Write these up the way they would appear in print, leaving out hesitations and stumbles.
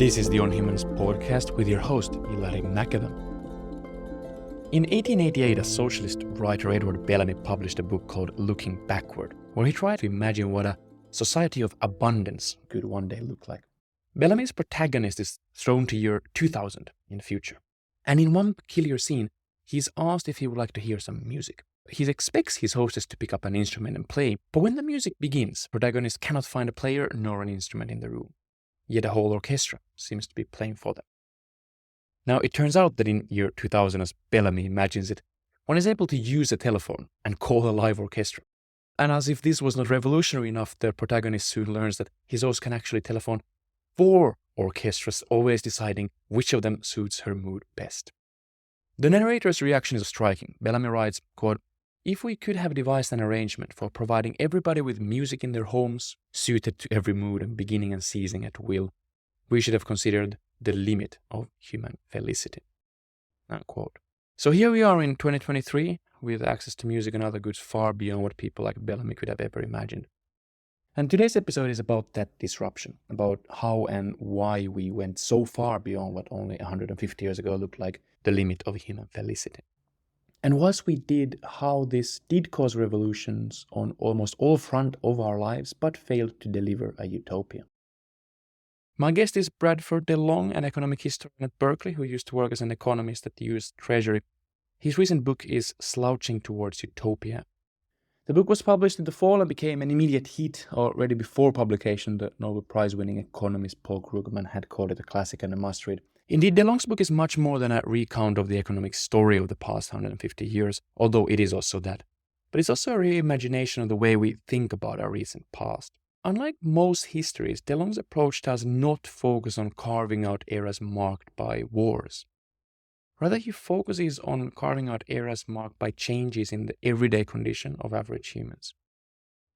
This is the On Humans podcast with your host, Ilari Mäkevä. In 1888, a socialist writer Edward Bellamy published a book called Looking Backward, where he tried to imagine what a society of abundance could one day look like. Bellamy's protagonist is thrown to year 2000 in the future. And in one peculiar scene, he's asked if he would like to hear some music. He expects his hostess to pick up an instrument and play, but when the music begins, protagonist cannot find a player nor an instrument in the room. Yet a whole orchestra seems to be playing for them. Now, it turns out that in year 2000, as Bellamy imagines it, one is able to use a telephone and call a live orchestra. And as if this was not revolutionary enough, the protagonist soon learns that his host can actually telephone 4 orchestras, always deciding which of them suits her mood best. The narrator's reaction is striking. Bellamy writes, quote, "If we could have devised an arrangement for providing everybody with music in their homes, suited to every mood and beginning and ceasing at will, we should have considered the limit of human felicity." Unquote. So here we are in 2023 with access to music and other goods far beyond what people like Bellamy could have ever imagined. And today's episode is about that disruption, about how and why we went so far beyond what only 150 years ago looked like the limit of human felicity. And once we did, how this did cause revolutions on almost all fronts of our lives, but failed to deliver a utopia. My guest is Brad DeLong, an economic historian at Berkeley who used to work as an economist at the US Treasury. His recent book is Slouching Towards Utopia. The book was published in the fall and became an immediate hit already before publication. The Nobel Prize-winning economist Paul Krugman had called it a classic and a must-read. Indeed, DeLong's book is much more than a recount of the economic story of the past 150 years, although it is also that. But it's also a reimagination of the way we think about our recent past. Unlike most histories, DeLong's approach does not focus on carving out eras marked by wars. Rather, he focuses on carving out eras marked by changes in the everyday condition of average humans.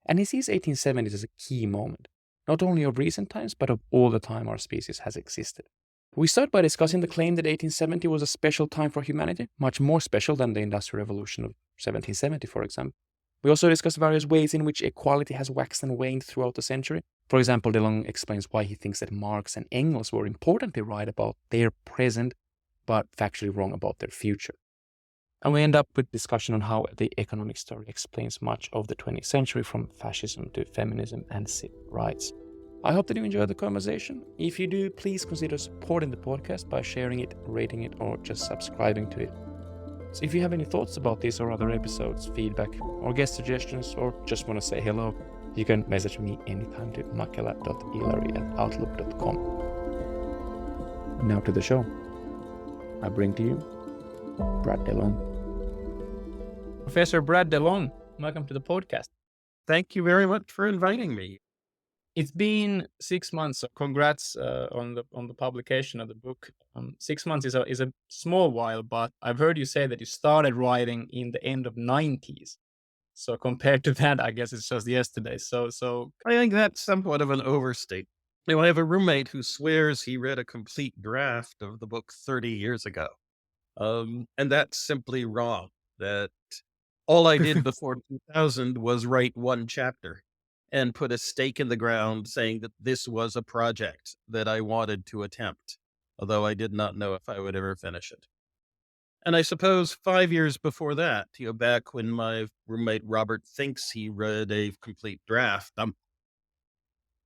And he sees 1870s as a key moment, not only of recent times, but of all the time our species has existed. We start by discussing the claim that 1870 was a special time for humanity, much more special than the Industrial Revolution of 1770, for example. We also discuss various ways in which equality has waxed and waned throughout the century. For example, DeLong explains why he thinks that Marx and Engels were importantly right about their present, but factually wrong about their future. And we end up with discussion on how the economic story explains much of the 20th century, from fascism to feminism and civil rights. I hope that you enjoyed the conversation. If you do, please consider supporting the podcast by sharing it, rating it, or just subscribing to it. So if you have any thoughts about this or other episodes, feedback, or guest suggestions, or just want to say hello, you can message me anytime to makela.ilari@outlook.com. Now to the show. I bring to you Brad DeLong. Professor Brad DeLong, welcome to the podcast. Thank you very much for inviting me. It's been 6 months, so congrats on the publication of the book. 6 months is a small while, but I've heard you say that you started writing in the end of 90s. So compared to that, I guess it's just yesterday. So I think that's somewhat of an overstate. I have a roommate who swears he read a complete draft of the book 30 years ago. And that's simply wrong. That all I did before 2000 was write one chapter and put a stake in the ground saying that this was a project that I wanted to attempt, although I did not know if I would ever finish it. And I suppose 5 years before that, back when my roommate Robert thinks he read a complete draft,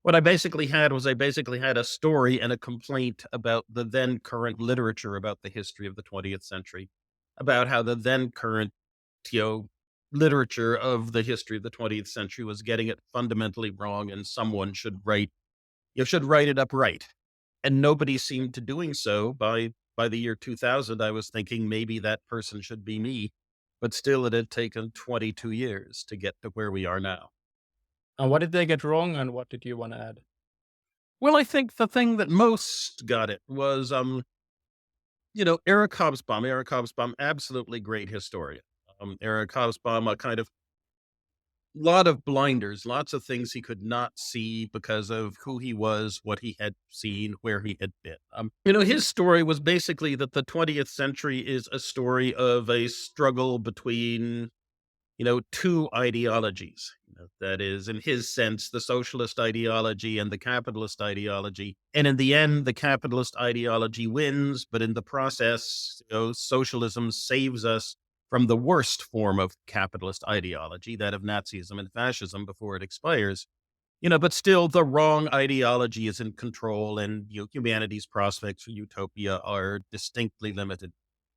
what I basically had a story and a complaint about the then current literature about the history of the 20th century, about how the then current, literature of the history of the 20th century was getting it fundamentally wrong, and someone should write it up right. And nobody seemed to doing so. By the year 2000, I was thinking maybe that person should be me, but still it had taken 22 years to get to where we are now. And what did they get wrong, and what did you want to add? Well, I think the thing that most got it was, Eric Hobsbawm. Eric Hobsbawm, absolutely great historian. Eric Hobsbawm, a kind of lot of blinders, lots of things he could not see because of who he was, what he had seen, where he had been. His story was basically that the 20th century is a story of a struggle between, two ideologies. That is, in his sense, the socialist ideology and the capitalist ideology. And in the end, the capitalist ideology wins, but in the process, socialism saves us from the worst form of capitalist ideology, that of Nazism and fascism, before it expires. But still, the wrong ideology is in control, and humanity's prospects for utopia are distinctly limited.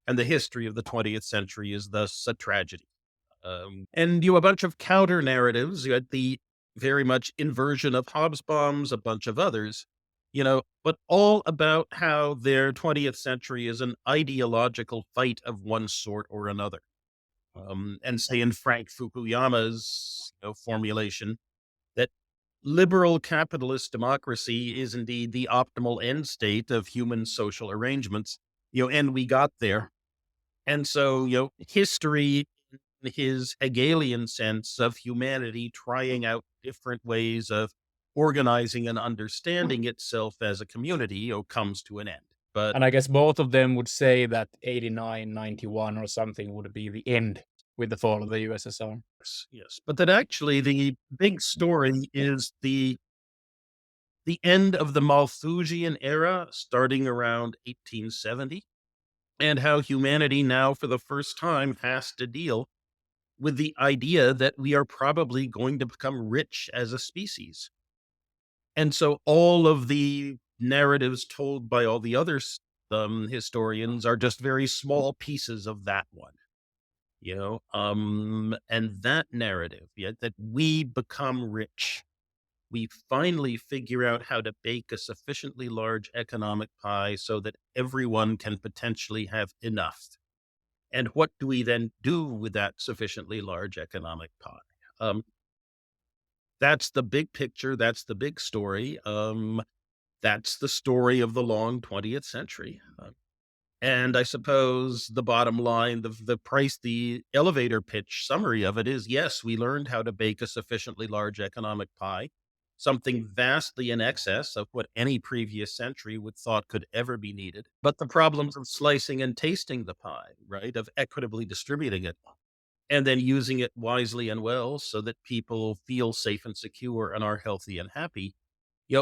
And the history of the 20th century is thus a tragedy. And a bunch of counter narratives. You had the very much inversion of Hobsbawm's, a bunch of others, but all about how their 20th century is an ideological fight of one sort or another. And say in Frank Fukuyama's formulation that liberal capitalist democracy is indeed the optimal end state of human social arrangements, and we got there. And so, history, in his Hegelian sense of humanity trying out different ways of organizing and understanding itself as a community, comes to an end. But And I guess both of them would say that 89, 91 or something would be the end with the fall of the USSR. yes, but that actually the big story is the end of the Malthusian era, starting around 1870, and how humanity now, for the first time, has to deal with the idea that we are probably going to become rich as a species. And so all of the narratives told by all the other historians are just very small pieces of that one. And that narrative, that we become rich, we finally figure out how to bake a sufficiently large economic pie so that everyone can potentially have enough. And what do we then do with that sufficiently large economic pie? That's the big picture. That's the big story. That's the story of the long 20th century. And I suppose the bottom line, the elevator pitch summary of it is, yes, we learned how to bake a sufficiently large economic pie, something vastly in excess of what any previous century would thought could ever be needed. But the problems of slicing and tasting the pie, right, of equitably distributing it, and then using it wisely and well so that people feel safe and secure and are healthy and happy.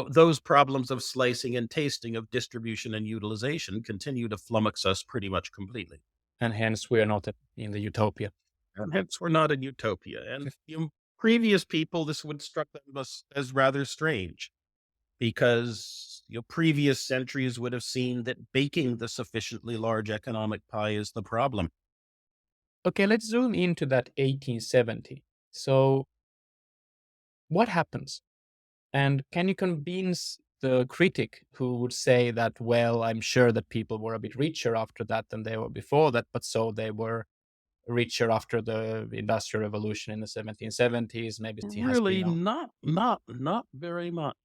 Those problems of slicing and tasting, of distribution and utilization, continue to flummox us pretty much completely. And hence we are not in the utopia. And hence we're not in utopia. And previous people, this would struck them as rather strange, because previous centuries would have seen that baking the sufficiently large economic pie is the problem. Okay, let's zoom into that 1870. So what happens? And can you convince the critic who would say that, well, I'm sure that people were a bit richer after that than they were before that, but so they were richer after the Industrial Revolution in the 1770s, maybe it has Really, been not very much.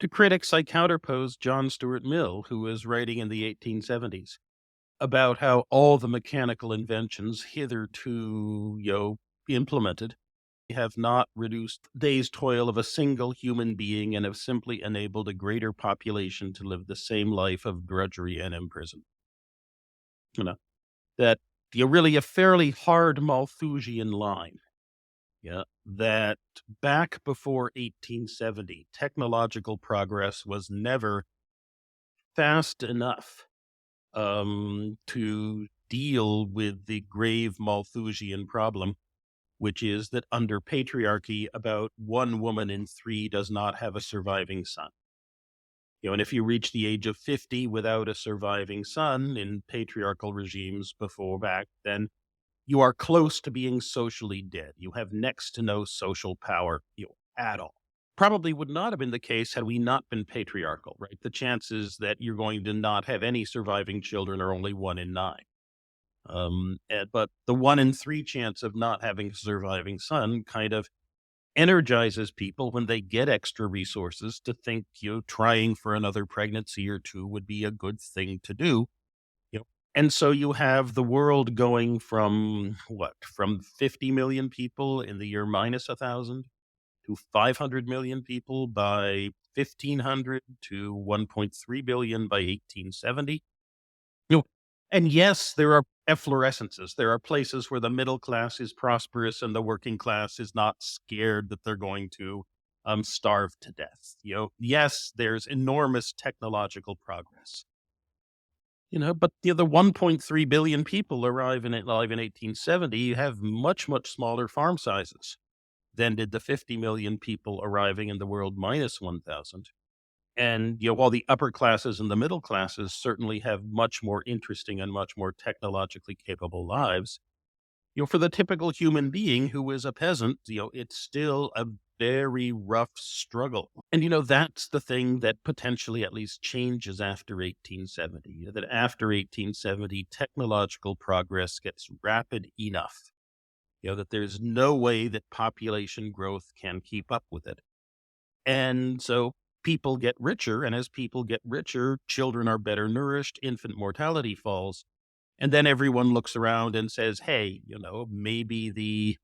To critics, I counterpose John Stuart Mill, who was writing in the 1870s about how all the mechanical inventions hitherto, implemented have not reduced the day's toil of a single human being and have simply enabled a greater population to live the same life of drudgery and imprisonment. That really a fairly hard Malthusian line. That back before 1870, technological progress was never fast enough to deal with the grave Malthusian problem, which is that under patriarchy, about 1 woman in 3 does not have a surviving son. And if you reach the age of 50 without a surviving son in patriarchal regimes before back, then you are close to being socially dead. You have next to no social power, at all. Probably would not have been the case had we not been patriarchal, right? The chances that you're going to not have any surviving children are only 1 in 9. But the 1 in 3 chance of not having a surviving son kind of energizes people when they get extra resources to think, trying for another pregnancy or 2 would be a good thing to do. And so you have the world going from 50 million people in the year minus 1,000 to 500 million people by 1500 to 1.3 billion by 1870. And yes, there are efflorescences. There are places where the middle class is prosperous and the working class is not scared that they're going to starve to death. Yes, there's enormous technological progress. But the 1.3 billion people alive in 1870, you have much, much smaller farm sizes than did the 50 million people arriving in the world minus 1,000. And, while the upper classes and the middle classes certainly have much more interesting and much more technologically capable lives, for the typical human being who is a peasant, it's still a very rough struggle. And, that's the thing that potentially at least changes after 1870, that after 1870, technological progress gets rapid enough, that there's no way that population growth can keep up with it. And so people get richer. And as people get richer, children are better nourished, infant mortality falls. And then everyone looks around and says, hey, maybe the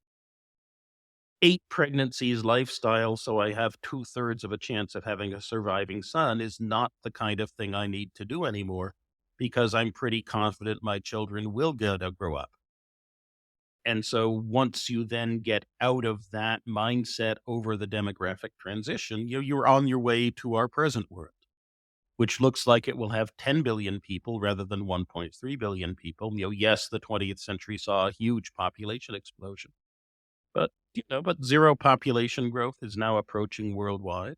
8 pregnancies lifestyle, so I have 2/3 of a chance of having a surviving son, is not the kind of thing I need to do anymore because I'm pretty confident my children will grow up. And so once you then get out of that mindset over the demographic transition, you're on your way to our present world, which looks like it will have 10 billion people rather than 1.3 billion people. Yes, the 20th century saw a huge population explosion, but but zero population growth is now approaching worldwide,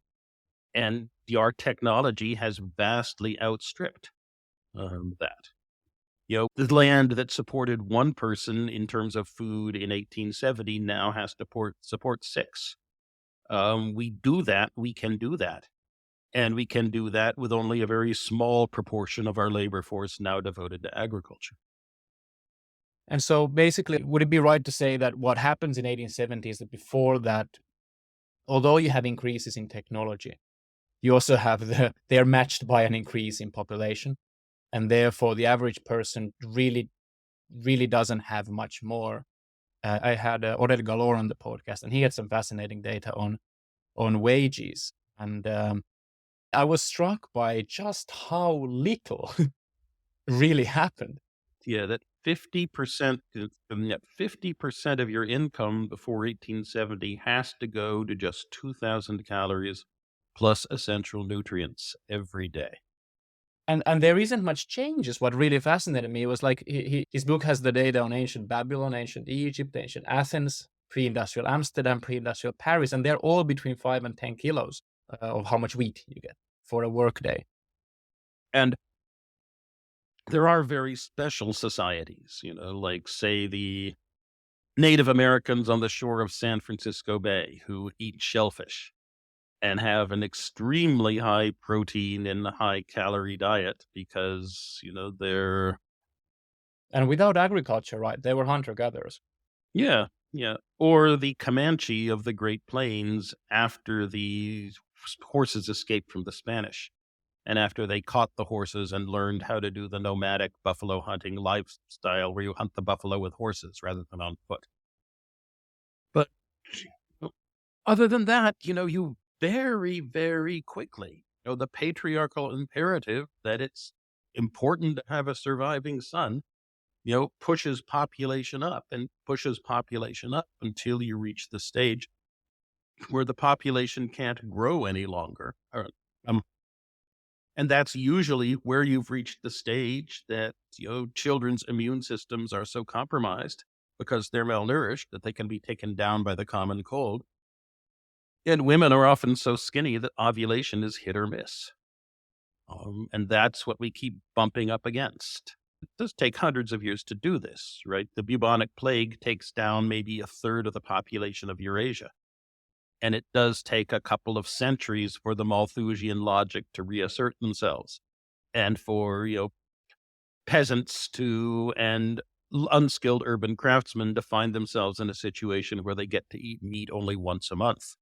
and our technology has vastly outstripped that. The land that supported one person in terms of food in 1870 now has to support six. We can do that. And we can do that with only a very small proportion of our labor force now devoted to agriculture. And so basically, would it be right to say that what happens in 1870 is that before that, although you have increases in technology, you also have they're matched by an increase in population. And therefore, the average person really, really doesn't have much more. I had Oded Galore on the podcast, and he had some fascinating data on wages. And I was struck by just how little really happened. Yeah, that 50%, 50% of your income before 1870 has to go to just 2,000 calories plus essential nutrients every day. And there isn't much change. Is what really fascinated me. It was like his book has the data on ancient Babylon, ancient Egypt, ancient Athens, pre-industrial Amsterdam, pre-industrial Paris, and they're all between 5 and 10 kilos of how much wheat you get for a work day. And there are very special societies, like, say, the Native Americans on the shore of San Francisco Bay who eat shellfish and have an extremely high protein and high calorie diet because, they're. And without agriculture, right? They were hunter-gatherers. Yeah, yeah. Or the Comanche of the Great Plains after the horses escaped from the Spanish. And after they caught the horses and learned how to do the nomadic buffalo hunting lifestyle where you hunt the buffalo with horses rather than on foot. But other than that, you very, very quickly, the patriarchal imperative that it's important to have a surviving son, pushes population up and pushes population up until you reach the stage where the population can't grow any longer. And that's usually where you've reached the stage that, children's immune systems are so compromised because they're malnourished that they can be taken down by the common cold. And women are often so skinny that ovulation is hit or miss. And that's what we keep bumping up against. It does take hundreds of years to do this, right? The bubonic plague takes down maybe a third of the population of Eurasia. And it does take a couple of centuries for the Malthusian logic to reassert themselves and for, peasants and unskilled urban craftsmen to find themselves in a situation where they get to eat meat only once a month,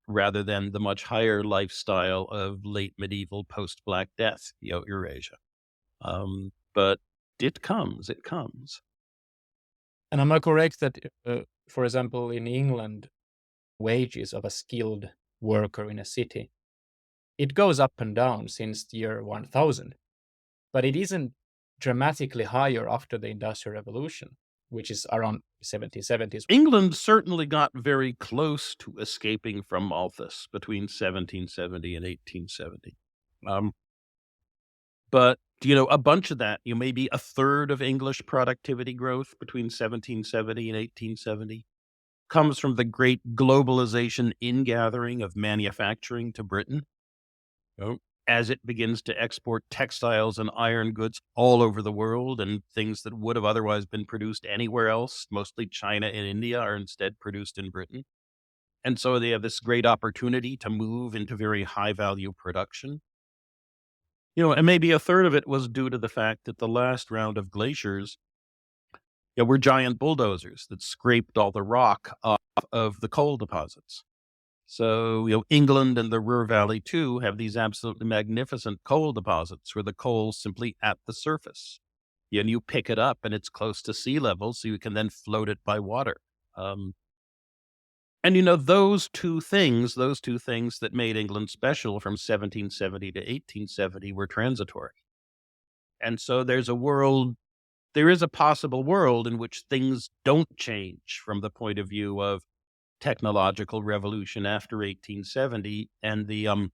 rather than the much higher lifestyle of late medieval post-Black Death, Eurasia. But it comes. And am I correct that, for example, in England, wages of a skilled worker in a city, it goes up and down since the year 1000, but it isn't dramatically higher after the Industrial Revolution, which is around 1770s. England certainly got very close to escaping from Malthus between 1770 and 1870. But, a bunch of that, maybe a third of English productivity growth between 1770 and 1870 comes from the great globalization ingathering of manufacturing to Britain. As it begins to export textiles and iron goods all over the world, and things that would have otherwise been produced anywhere else, mostly China and India, are instead produced in Britain. And so they have this great opportunity to move into very high value production. And maybe a third of it was due to the fact that the last round of glaciers were giant bulldozers that scraped all the rock off of the coal deposits. So, England and the Ruhr Valley too have these absolutely magnificent coal deposits where the coal's simply at the surface. And you pick it up and it's close to sea level, so you can then float it by water. And those two things that made England special from 1770 to 1870 were transitory. And so there is a possible world in which things don't change from the point of view of technological revolution after 1870, and that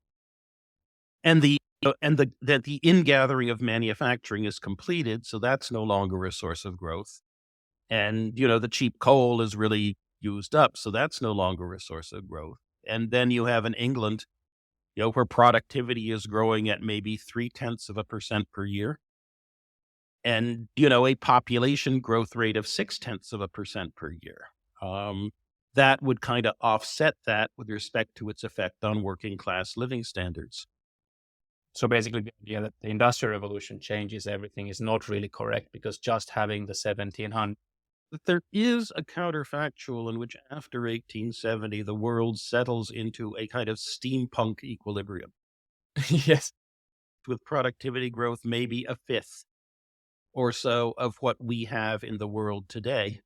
the ingathering of manufacturing is completed, so that's no longer a source of growth. And the cheap coal is really used up, so that's no longer a source of growth. And then you have in England, where productivity is growing at maybe 0.3% per year, and a population growth rate of 0.6% per year. That would kind of offset that with respect to its effect on working class living standards. So basically, the idea that the Industrial Revolution changes everything is not really correct, because just having the 1700. But there is a counterfactual in which after 1870, the world settles into a kind of steampunk equilibrium. Yes. With productivity growth maybe a fifth or so of what we have in the world today.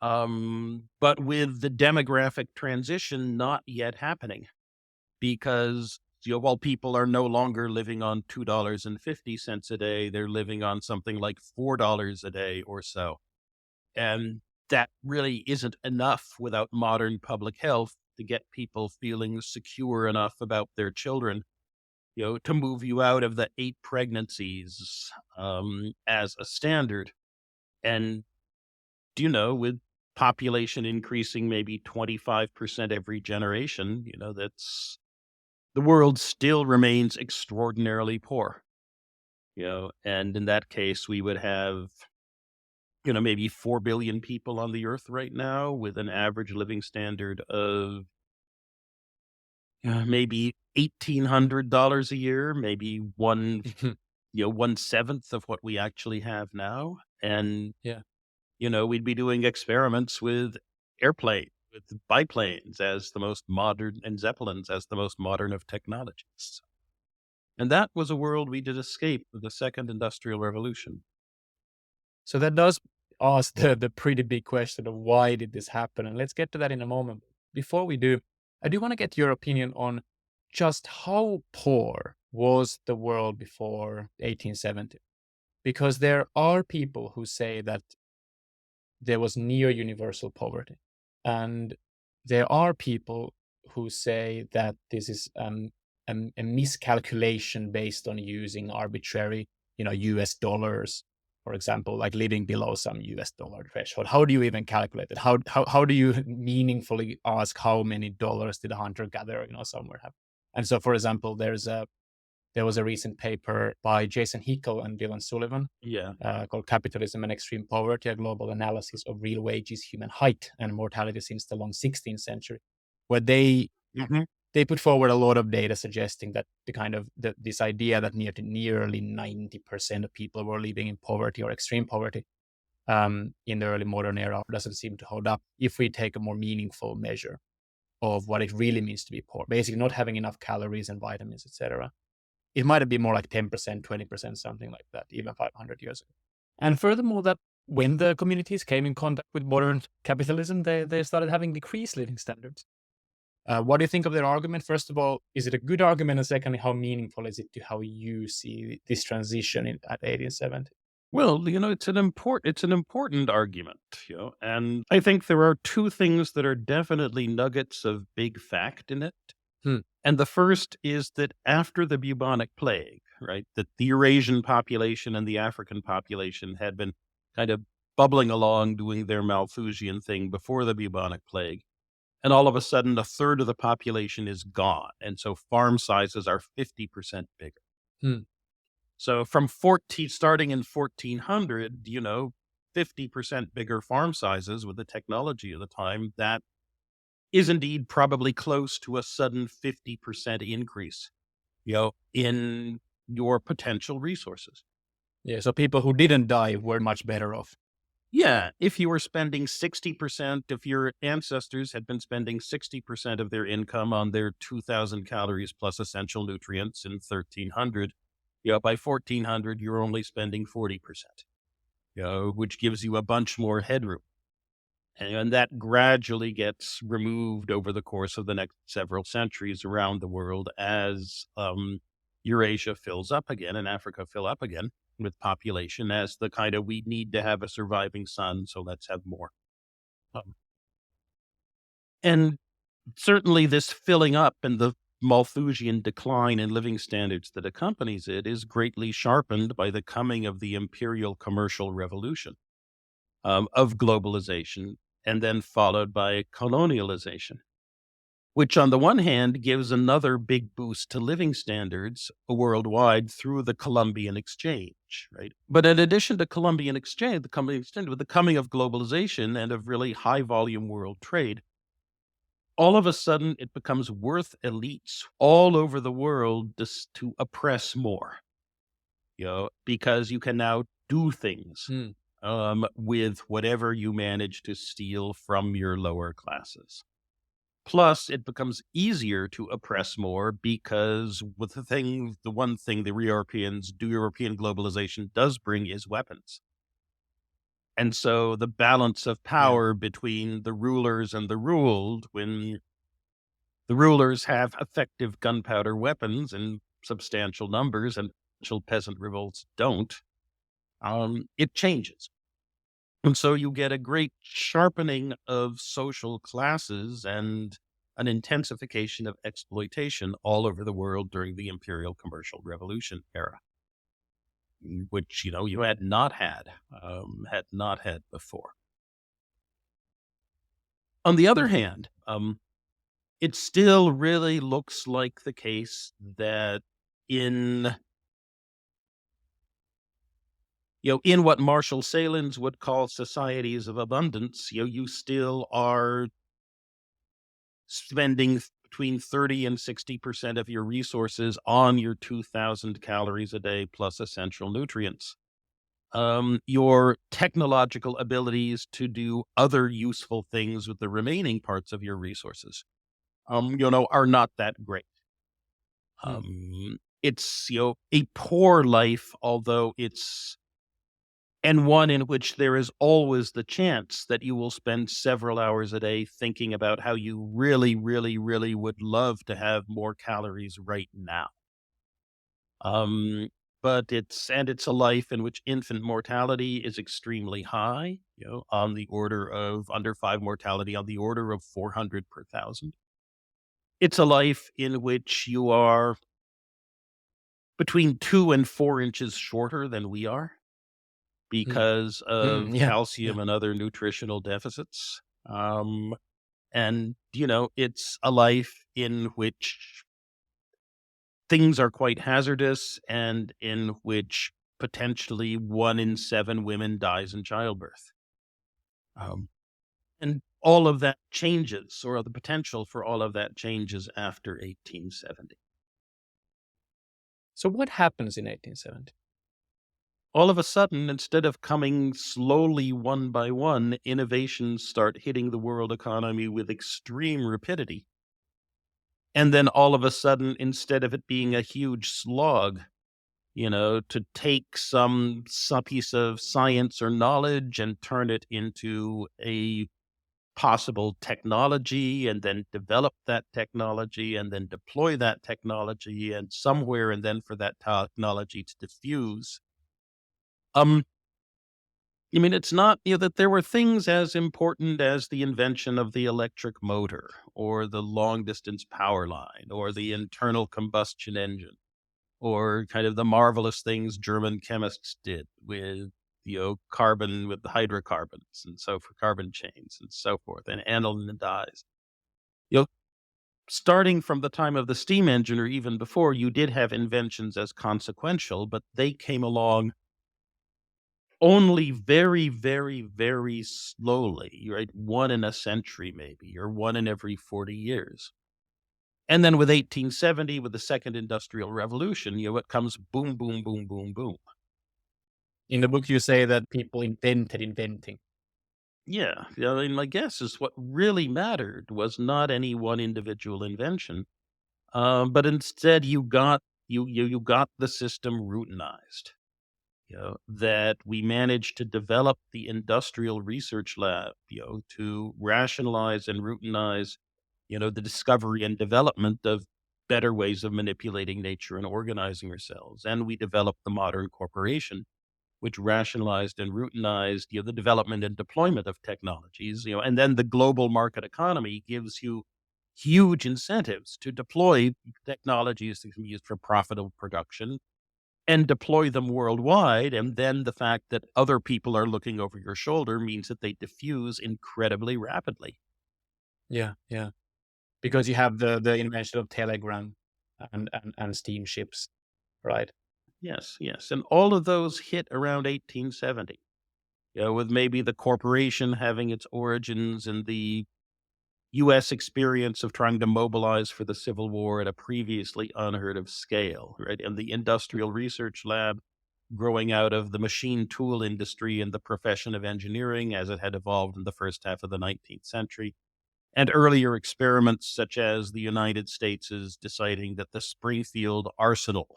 But with the demographic transition not yet happening, because while people are no longer living on $2.50 a day, they're living on something like $4 a day or so. And that really isn't enough without modern public health to get people feeling secure enough about their children, to move you out of the 8 pregnancies as a standard. And, with population increasing maybe 25% every generation, that's the world still remains extraordinarily poor. And in that case, we would have, maybe 4 billion people on the earth right now with an average living standard of maybe $1,800 a year, maybe one 1/7 of what we actually have now. And, we'd be doing experiments with airplanes, with biplanes as the most modern, and Zeppelins as the most modern of technologies. And that was a world we did escape with the second industrial revolution. So that does ask the pretty big question of why did this happen? And let's get to that in a moment. Before we do, I do want to get your opinion on just how poor was the world before 1870? Because there are people who say that there was near universal poverty. And there are people who say that this is a miscalculation based on using arbitrary, US dollars, for example, like living below some US dollar threshold. How do you even calculate it? How do you meaningfully ask how many dollars did a hunter gatherer, somewhere have? And so, for example, there was a recent paper by Jason Hickel and Dylan Sullivan called Capitalism and Extreme Poverty, a global analysis of real wages, human height, and mortality since the long 16th century, where they put forward a lot of data suggesting that this idea that nearly 90% of people were living in poverty or extreme poverty in the early modern era doesn't seem to hold up if we take a more meaningful measure of what it really means to be poor, basically not having enough calories and vitamins, etc. It might have been more like 10%, 20%, something like that, even 500 years ago. And furthermore, that when the communities came in contact with modern capitalism, they started having decreased living standards. What do you think of their argument? First of all, is it a good argument? And secondly, how meaningful is it to how you see this transition at 1870? Well, it's an important argument, and I think there are two things that are definitely nuggets of big fact in it. Hmm. And the first is that after the bubonic plague, right, that the Eurasian population and the African population had been kind of bubbling along doing their Malthusian thing before the bubonic plague. And all of a sudden, a third of the population is gone. And so farm sizes are 50% bigger. Hmm. So starting in 1400, 50% bigger farm sizes with the technology of the time, that is indeed probably close to a sudden 50% increase, in your potential resources. Yeah, so people who didn't die were much better off. Yeah, if you were spending 60%, if your ancestors had been spending 60% of their income on their 2,000 calories plus essential nutrients in 1300, by 1400, you're only spending 40%, which gives you a bunch more headroom. And that gradually gets removed over the course of the next several centuries around the world as Eurasia fills up again and Africa fill up again with population as the kind of we need to have a surviving son, so let's have more. Um, and certainly this filling up and the Malthusian decline in living standards that accompanies it is greatly sharpened by the coming of the imperial commercial revolution of globalization, and then followed by colonialization, which on the one hand gives another big boost to living standards worldwide through the Columbian Exchange, right? But in addition to with the coming of globalization and of really high volume world trade, all of a sudden it becomes worth elites all over the world to oppress more, because you can now do things Hmm. with whatever you manage to steal from your lower classes. Plus, it becomes easier to oppress more because the one thing European globalization does bring is weapons. And so the balance of Yeah. power between the rulers and the ruled, when the rulers have effective gunpowder weapons in substantial numbers and peasant revolts don't, it changes. And so you get a great sharpening of social classes and an intensification of exploitation all over the world during the imperial commercial revolution era, which, you had not had before. On the other hand, it still really looks like the case that in in what Marshall Salins would call societies of abundance, you still are spending between 30 and 60% of your resources on your 2,000 calories a day plus essential nutrients. Your technological abilities to do other useful things with the remaining parts of your resources, are not that great. Hmm. It's, a poor life, although and one in which there is always the chance that you will spend several hours a day thinking about how you really, really, really would love to have more calories right now. Um, it's a life in which infant mortality is extremely high, on the order of under five mortality, on the order of 400 per thousand. It's a life in which you are between 2 and 4 inches shorter than we are, Hmm. because Hmm. of Yeah. Yeah. calcium and other nutritional deficits. And, it's a life in which things are quite hazardous and in which potentially 1 in 7 women dies in childbirth. Um, and all of that changes, or the potential for all of that changes after 1870. So what happens in 1870? All of a sudden, instead of coming slowly one by one, innovations start hitting the world economy with extreme rapidity. And then all of a sudden, instead of it being a huge slog, to take some piece of science or knowledge and turn it into a possible technology and then develop that technology and then deploy that technology and somewhere and then for that technology to diffuse. I mean, it's not, that there were things as important as the invention of the electric motor or the long distance power line or the internal combustion engine or kind of the marvelous things German chemists did with, carbon with the hydrocarbons and so for carbon chains and so forth and aniline dyes. You know, starting from the time of the steam engine or even before, you did have inventions as consequential, but they came along only very, very, very slowly, right? One in a century, maybe, or one in every 40 years. And then with 1870, with the second industrial revolution, it comes boom, boom, boom, boom, boom. In the book, you say that people invented inventing. Yeah. I mean, my guess is what really mattered was not any one individual invention, but instead you got the system routinized. That we managed to develop the industrial research lab, to rationalize and routinize, the discovery and development of better ways of manipulating nature and organizing ourselves. And we developed the modern corporation, which rationalized and routinized, the development and deployment of technologies, and then the global market economy gives you huge incentives to deploy technologies that can be used for profitable production and deploy them worldwide. And then the fact that other people are looking over your shoulder means that they diffuse incredibly rapidly. Yeah, yeah. Because you have the invention of telegram and steamships, right? Yes, yes. And all of those hit around 1870, with maybe the corporation having its origins in the U.S. experience of trying to mobilize for the Civil War at a previously unheard of scale, right? And the Industrial Research Lab growing out of the machine tool industry and the profession of engineering as it had evolved in the first half of the 19th century. And earlier experiments, such as the United States is deciding that the Springfield Arsenal,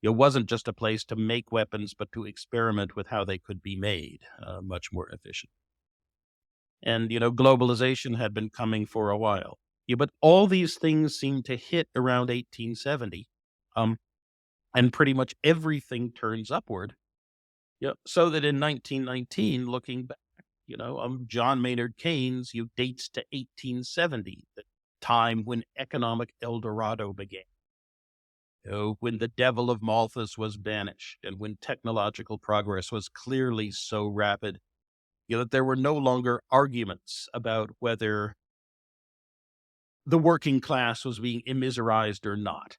it wasn't just a place to make weapons, but to experiment with how they could be made much more efficient. And, globalization had been coming for a while. Yeah, but all these things seem to hit around 1870. And pretty much everything turns upward. Yeah. So that in 1919, looking back, John Maynard Keynes, dates to 1870, the time when economic El Dorado began. When the devil of Malthus was banished and when technological progress was clearly so rapid, that there were no longer arguments about whether the working class was being immiserized or not.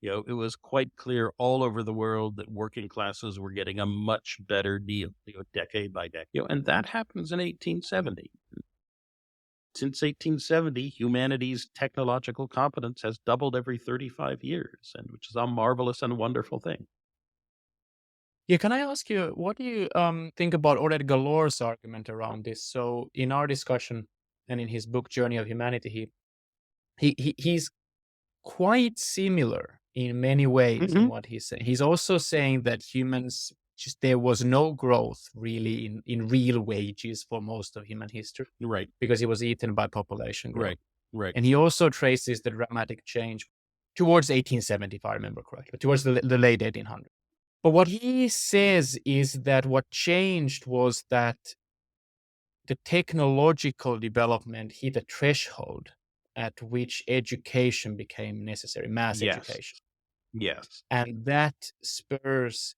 It was quite clear all over the world that working classes were getting a much better deal, decade by decade. And that happens in 1870. Since 1870, humanity's technological competence has doubled every 35 years, and which is a marvelous and wonderful thing. Yeah, can I ask you, what do you think about Ored Galor's argument around this? So in our discussion and in his book Journey of Humanity, he's quite similar in many ways in Hmm. what he's saying. He's also saying that humans just there was no growth really in real wages for most of human history Right, because it was eaten by population growth. right, right. And he also traces the dramatic change towards 1870, if I remember correctly, towards the late 1800s. But what he says is that what changed was that the technological development hit a threshold at which education became necessary, mass Yes, education. yes, And that spurs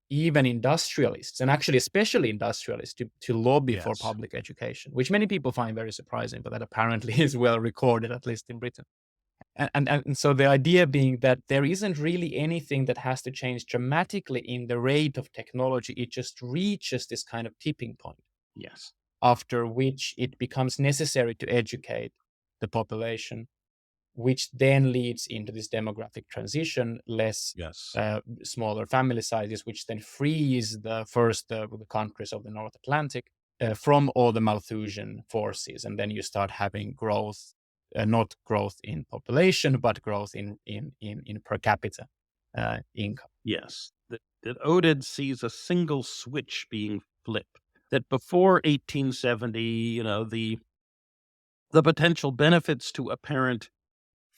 even industrialists, and actually especially industrialists, to lobby for yes, public education, which many people find very surprising, but that apparently is well recorded, at least in Britain. And so the idea being that there isn't really anything that has to change dramatically in the rate of technology. It just reaches this kind of tipping point, yes, after which it becomes necessary to educate the population, which then leads into this demographic transition, less yes, smaller family sizes, which then frees the countries of the North Atlantic from all the Malthusian forces. And then you start having growth, not growth in population, but growth in per capita income. yes. That Oded sees a single switch being flipped. That before 1870, the potential benefits to a parent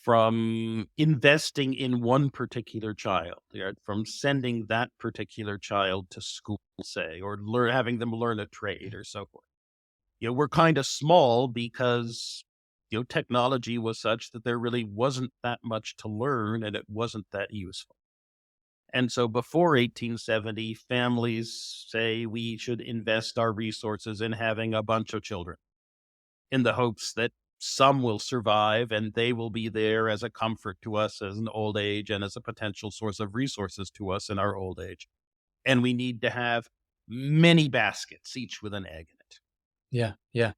from investing in one particular child, right? From sending that particular child to school, say, or having them learn a trade or so forth. We're kind of small because, technology was such that there really wasn't that much to learn and it wasn't that useful. And so before 1870, families say we should invest our resources in having a bunch of children in the hopes that some will survive and they will be there as a comfort to us as an old age and as a potential source of resources to us in our old age. And we need to have many baskets, each with an egg in it. Yeah, yeah.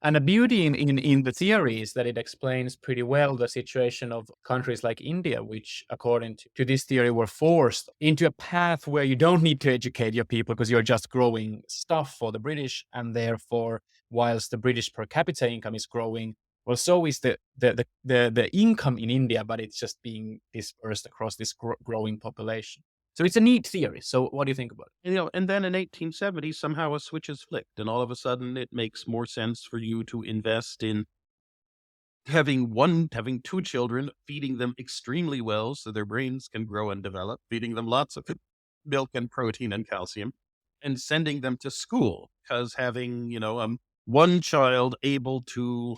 And the beauty in the theory is that it explains pretty well the situation of countries like India, which, according to this theory, were forced into a path where you don't need to educate your people because you're just growing stuff for the British. And therefore, whilst the British per capita income is growing, well, so is the income in India, but it's just being dispersed across this growing population. So it's a neat theory. So what do you think about it? And then in 1870, somehow a switch is flipped, and all of a sudden it makes more sense for you to invest in having two children, feeding them extremely well so their brains can grow and develop, feeding them lots of milk and protein and calcium, and sending them to school, because having, one child able to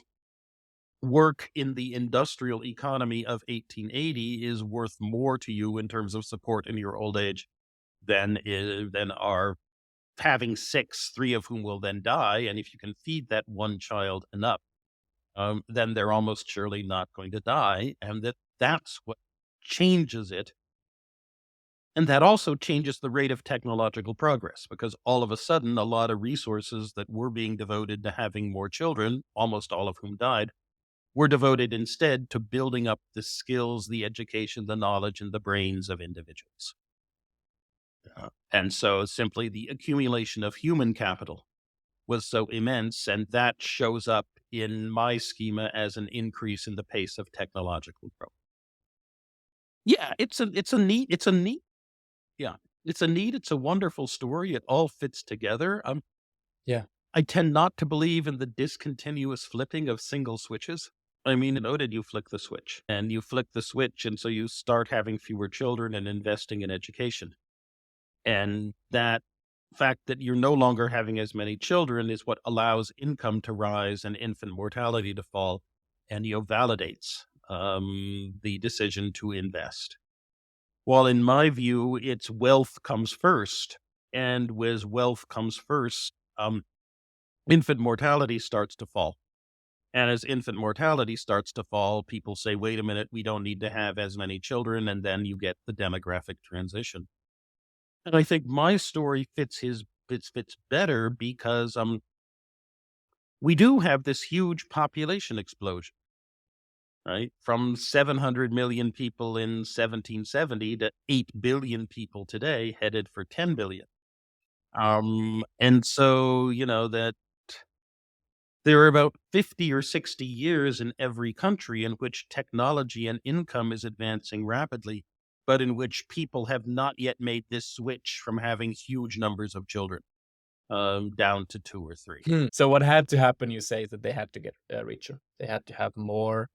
work in the industrial economy of 1880 is worth more to you in terms of support in your old age than are having six, three of whom will then die. And if you can feed that one child enough, then they're almost surely not going to die. And that's what changes it. And that also changes the rate of technological progress, because all of a sudden, a lot of resources that were being devoted to having more children, almost all of whom died, were devoted instead to building up the skills, the education, the knowledge, and the brains of individuals. And so simply the accumulation of human capital was so immense, and that shows up in my schema as an increase in the pace of technological growth. Yeah, it's a wonderful story. It all fits together. Yeah. I tend not to believe in the discontinuous flipping of single switches. I mean, noted you flick the switch, and so you start having fewer children and investing in education. And that fact that you're no longer having as many children is what allows income to rise and infant mortality to fall, and validates the decision to invest. While in my view, it's wealth comes first, and with wealth comes first, infant mortality starts to fall. And as infant mortality starts to fall, people say, wait a minute, we don't need to have as many children. And then you get the demographic transition. And I think my story fits better because we do have this huge population explosion, right? From 700 million people in 1770 to 8 billion people today, headed for 10 billion. And so, that there are about 50 or 60 years in every country in which technology and income is advancing rapidly, but in which people have not yet made this switch from having huge numbers of children down to 2 or 3. So what had to happen, you say, is that they had to get richer. They had to have more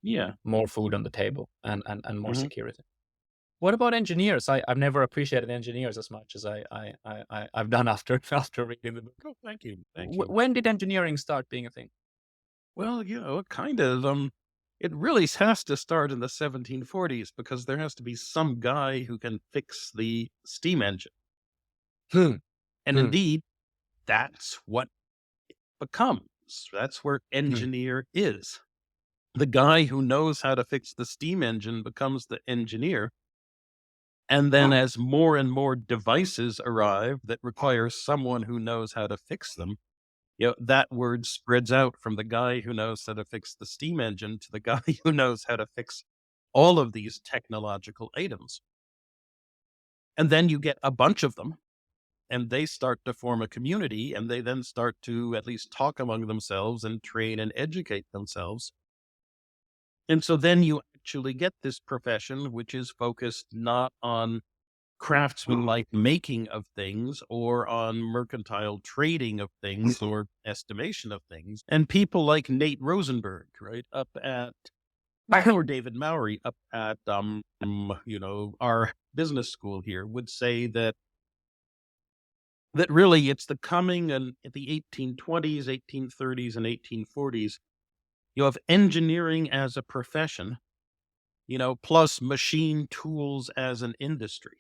food on the table and more security. What about engineers? I've never appreciated engineers as much as I've done after reading the book. Oh, thank you. Thank you. When did engineering start being a thing? Well, kind of. It really has to start in the 1740s, because there has to be some guy who can fix the steam engine. And indeed, that's what it becomes. That's where engineer is. The guy who knows how to fix the steam engine becomes the engineer. And then as more and more devices arrive that require someone who knows how to fix them, that word spreads out from the guy who knows how to fix the steam engine to the guy who knows how to fix all of these technological items. And then you get a bunch of them, and they start to form a community, and they then start to at least talk among themselves and train and educate themselves. And so then you actually get this profession, which is focused not on craftsman-like making of things or on mercantile trading of things or estimation of things. And people like Nate Rosenberg, right, up at or David Mowry up at, our business school here would say that really it's the coming and at the 1820s, 1830s, and 1840s, of engineering as a profession, plus machine tools as an industry.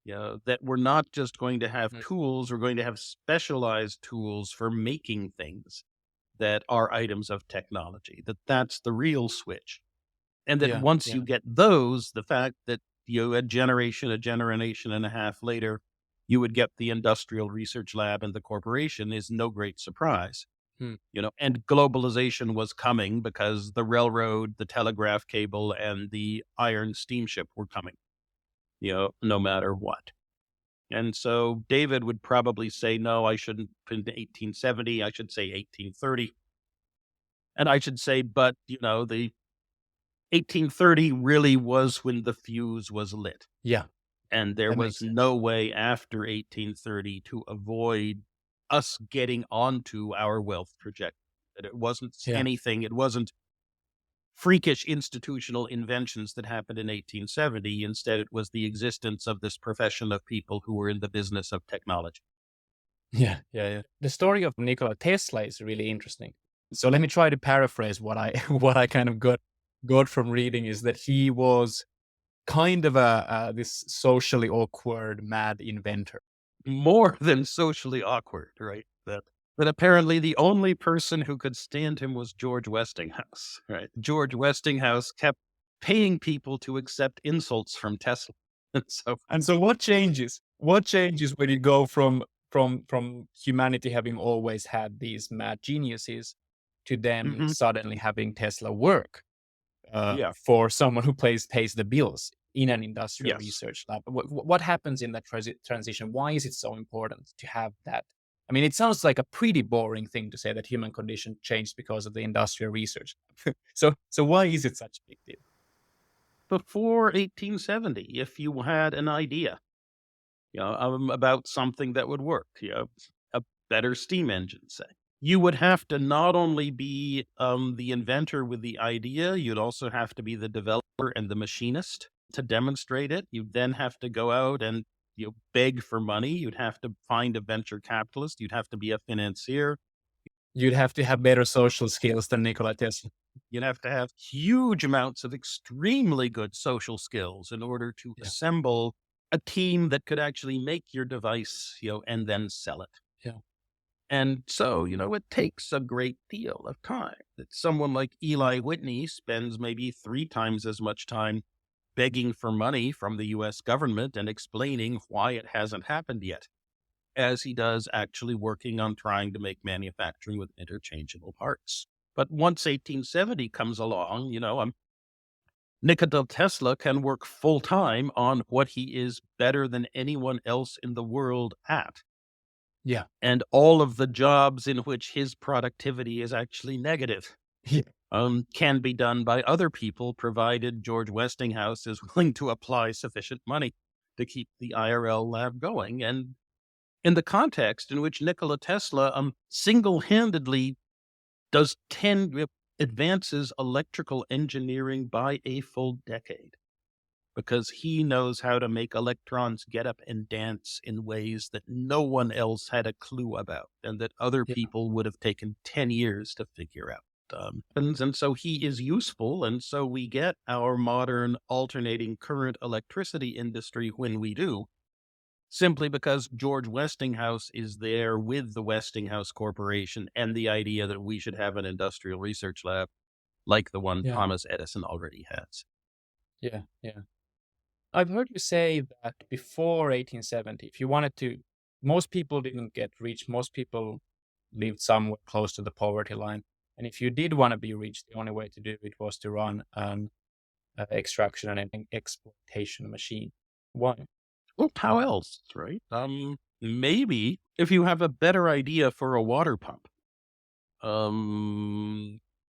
That we're not just going to have Mm. tools, we're going to have specialized tools for making things that are items of technology, that's the real switch. And that Yeah, once yeah, you get those, the fact that, a generation and a half later, you would get the industrial research lab and the corporation is no great surprise. hmm, And globalization was coming because the railroad, the telegraph cable, and the iron steamship were coming, no matter what. And so David would probably say, no, I shouldn't put 1870, I should say 1830. And I should say, but, the 1830 really was when the fuse was lit. yeah. And there That was makes sense. no way after 1830 to avoid us getting onto our wealth trajectory. That it wasn't Yeah, anything, it wasn't freakish institutional inventions that happened in 1870. Instead, it was the existence of this profession of people who were in the business of technology. yeah, yeah, yeah. The story of Nikola Tesla is really interesting. So let me try to paraphrase what I what I kind of got from reading is that he was kind of a this socially awkward mad inventor. More than socially awkward, right? That apparently the only person who could stand him was George Westinghouse, right? George Westinghouse kept paying people to accept insults from Tesla. And so, And so what changes? What changes when you go from humanity having always had these mad geniuses to then mhm, suddenly having Tesla work yeah, for someone who pays the bills in an industrial yes. research lab? What happens in that transition? Why is it so important to have that? I mean, it sounds like a pretty boring thing to say that human condition changed because of the industrial research. So why is it such a big deal? Before 1870, if you had an idea, about something that would work, a better steam engine, say, you would have to not only be the inventor with the idea, you'd also have to be the developer and the machinist to demonstrate it. You'd then have to go out and beg for money. You'd have to find a venture capitalist. You'd have to be a financier. You'd have to have better social skills than Nikola Tesla. You'd have to have huge amounts of extremely good social skills in order to Yeah, assemble a team that could actually make your device, and then sell it. yeah, And so, it takes a great deal of time that someone like Eli Whitney spends maybe 3 times as much time begging for money from the US government and explaining why it hasn't happened yet, as he does actually working on trying to make manufacturing with interchangeable parts. But once 1870 comes along, Nikola Tesla can work full time on what he is better than anyone else in the world at. yeah, And all of the jobs in which his productivity is actually negative yeah, can be done by other people, provided George Westinghouse is willing to apply sufficient money to keep the IRL lab going. And in the context in which Nikola Tesla single handedly does 10 advances electrical engineering by a full decade because he knows how to make electrons get up and dance in ways that no one else had a clue about and that other yeah, people would have taken 10 years to figure out. And so he is useful. And so we get our modern alternating current electricity industry when we do, simply because George Westinghouse is there with the Westinghouse Corporation and the idea that we should have an industrial research lab like the one yeah, Thomas Edison already has. yeah, yeah. I've heard you say that before 1870, if you wanted to, most people didn't get rich. Most people lived somewhere close to the poverty line. And if you did want to be rich, the only way to do it was to run an extraction and an exploitation machine. Why? Well, how else, right? Maybe if you have a better idea for a water pump,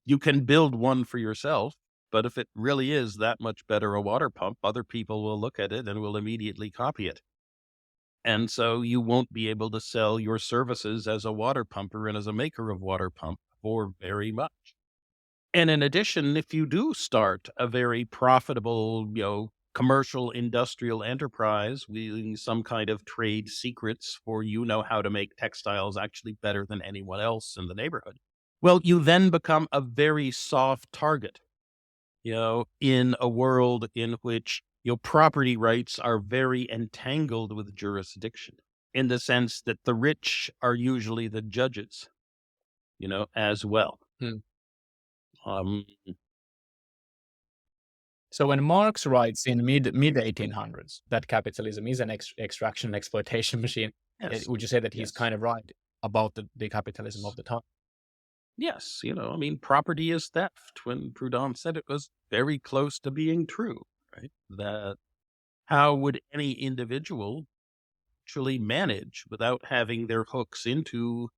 you can build one for yourself. But if it really is that much better a water pump, other people will look at it and will immediately copy it. And so you won't be able to sell your services as a water pumper and as a maker of water pump for very much. And in addition, if you do start a very profitable, commercial industrial enterprise wielding some kind of trade secrets for know how to make textiles actually better than anyone else in the neighborhood, well, you then become a very soft target, in a world in which your property rights are very entangled with jurisdiction, in the sense that the rich are usually the judges, as well. Hmm. Um, So when Marx writes in mid 1800s that capitalism is an extraction and exploitation machine, yes, would you say that he's yes, kind of right about the capitalism of the time? yes. Property is theft. When Proudhon said it was very close to being true, right? That how would any individual actually manage without having their hooks into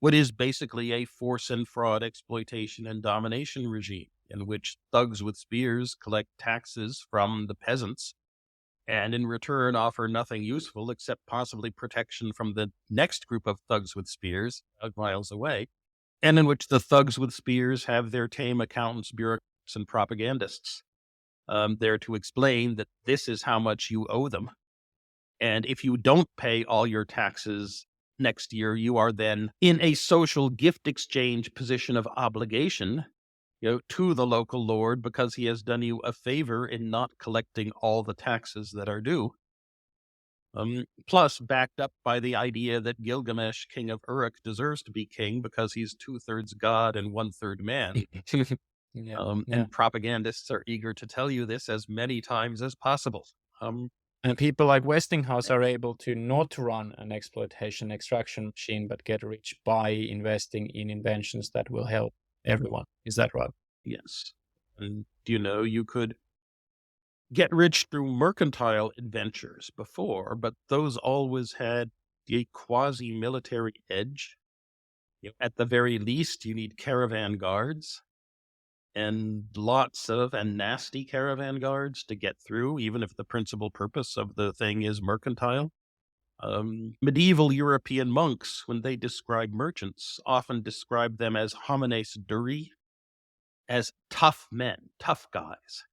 what is basically a force and fraud exploitation and domination regime in which thugs with spears collect taxes from the peasants and in return offer nothing useful except possibly protection from the next group of thugs with spears miles away, and in which the thugs with spears have their tame accountants, bureaucrats, and propagandists there to explain that this is how much you owe them. And if you don't pay all your taxes next year, you are then in a social gift exchange position of obligation, to the local lord because he has done you a favor in not collecting all the taxes that are due. Plus, backed up by the idea that Gilgamesh, king of Uruk, deserves to be king because he's 2/3 god and 1/3 man. Yeah, yeah. And propagandists are eager to tell you this as many times as possible. Um, And people like Westinghouse are able to not run an exploitation extraction machine, but get rich by investing in inventions that will help everyone. Is that right? yes. And you could get rich through mercantile adventures before, but those always had a quasi military edge. At the very least, you need caravan guards and lots of and nasty caravan guards to get through, even if the principal purpose of the thing is mercantile. Medieval European monks, when they describe merchants, often describe them as homines duri, as tough men, tough guys,